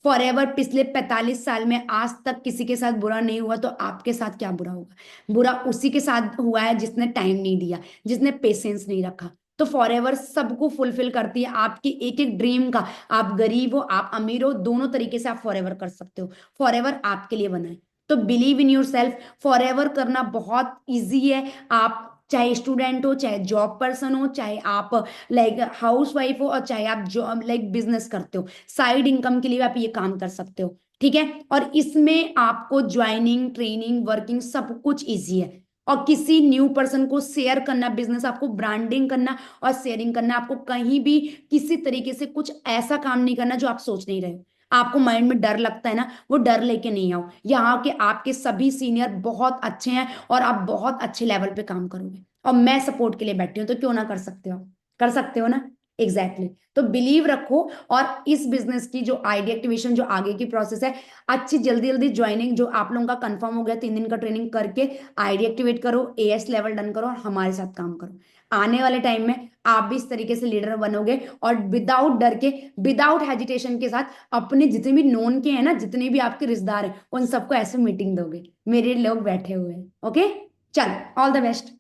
फॉरएवर पिछले 45 साल में आज तक किसी के साथ बुरा नहीं हुआ, तो आपके साथ क्या बुरा होगा? बुरा उसी के साथ हुआ है जिसने टाइम नहीं दिया, जिसने पेशेंस नहीं रखा। तो फॉरएवर सबको फुलफिल करती है, आपकी एक एक ड्रीम का। आप गरीब हो, आप अमीर हो, दोनों तरीके से आप फॉरएवर कर सकते हो। फॉरएवर आपके लिए बना है, तो believe in your self. Forever करना बहुत इजी है। आप चाहे स्टूडेंट हो, चाहे जॉब पर्सन हो, चाहे आप लाइक हाउस वाइफ हो, और चाहे आप जॉब लाइक बिजनेस करते हो, साइड इनकम के लिए आप ये काम कर सकते हो। ठीक है, और इसमें आपको ज्वाइनिंग, ट्रेनिंग, वर्किंग सब कुछ इजी है। और किसी न्यू पर्सन को शेयर करना, बिजनेस आपको ब्रांडिंग करना और शेयरिंग करना, आपको कहीं भी किसी तरीके से कुछ ऐसा काम नहीं करना जो आप सोच नहीं रहे हो। आपको माइंड में डर लगता है ना, वो डर लेके नहीं आओ। यहाँ के आपके सभी सीनियर बहुत अच्छे हैं और आप बहुत अच्छे लेवल पे काम करोगे, और मैं सपोर्ट के लिए बैठी हूँ, तो क्यों ना कर सकते हो? कर सकते हो ना? Exactly exactly. तो बिलीव रखो, और इस बिजनेस की जो आईडी एक्टिवेशन, जो आगे की प्रोसेस है, अच्छी जल्दी जल्दी ज्वाइनिंग जो आप लोगों का कंफर्म हो गया, 3 दिन का ट्रेनिंग करके आईडी एक्टिवेट करो, एएस लेवल डन करो और हमारे साथ काम करो। आने वाले टाइम में आप भी इस तरीके से लीडर बनोगे, और विदाउट डर के, विदाउट हेजिटेशन के साथ अपने जितने भी नोन के हैं ना, जितने भी आपके रिश्तेदार हैं, उन सबको ऐसे मीटिंग दोगे, मेरे लोग बैठे हुए हैं। ओके, चलो ऑल द बेस्ट।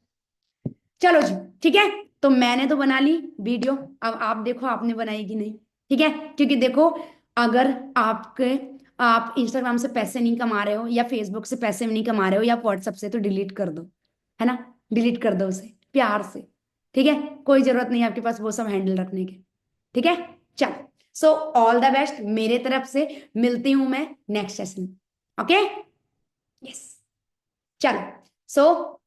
चलो जी, ठीक है, तो मैंने तो बना ली वीडियो, अब आप देखो आपने बनाई कि नहीं। ठीक है, क्योंकि देखो अगर आपके, आप इंस्टाग्राम से पैसे नहीं कमा रहे हो, या फेसबुक से पैसे नहीं कमा रहे हो, या व्हाट्सएप से, तो डिलीट कर दो, है ना? डिलीट कर दो उसे प्यार से। ठीक है, कोई जरूरत नहीं है आपके पास वो सब हैंडल रखने की। ठीक है, चलो सो ऑल द बेस्ट मेरे तरफ से, मिलती हूं मैं नेक्स्ट सेशन। ओके, यस, चलो। सो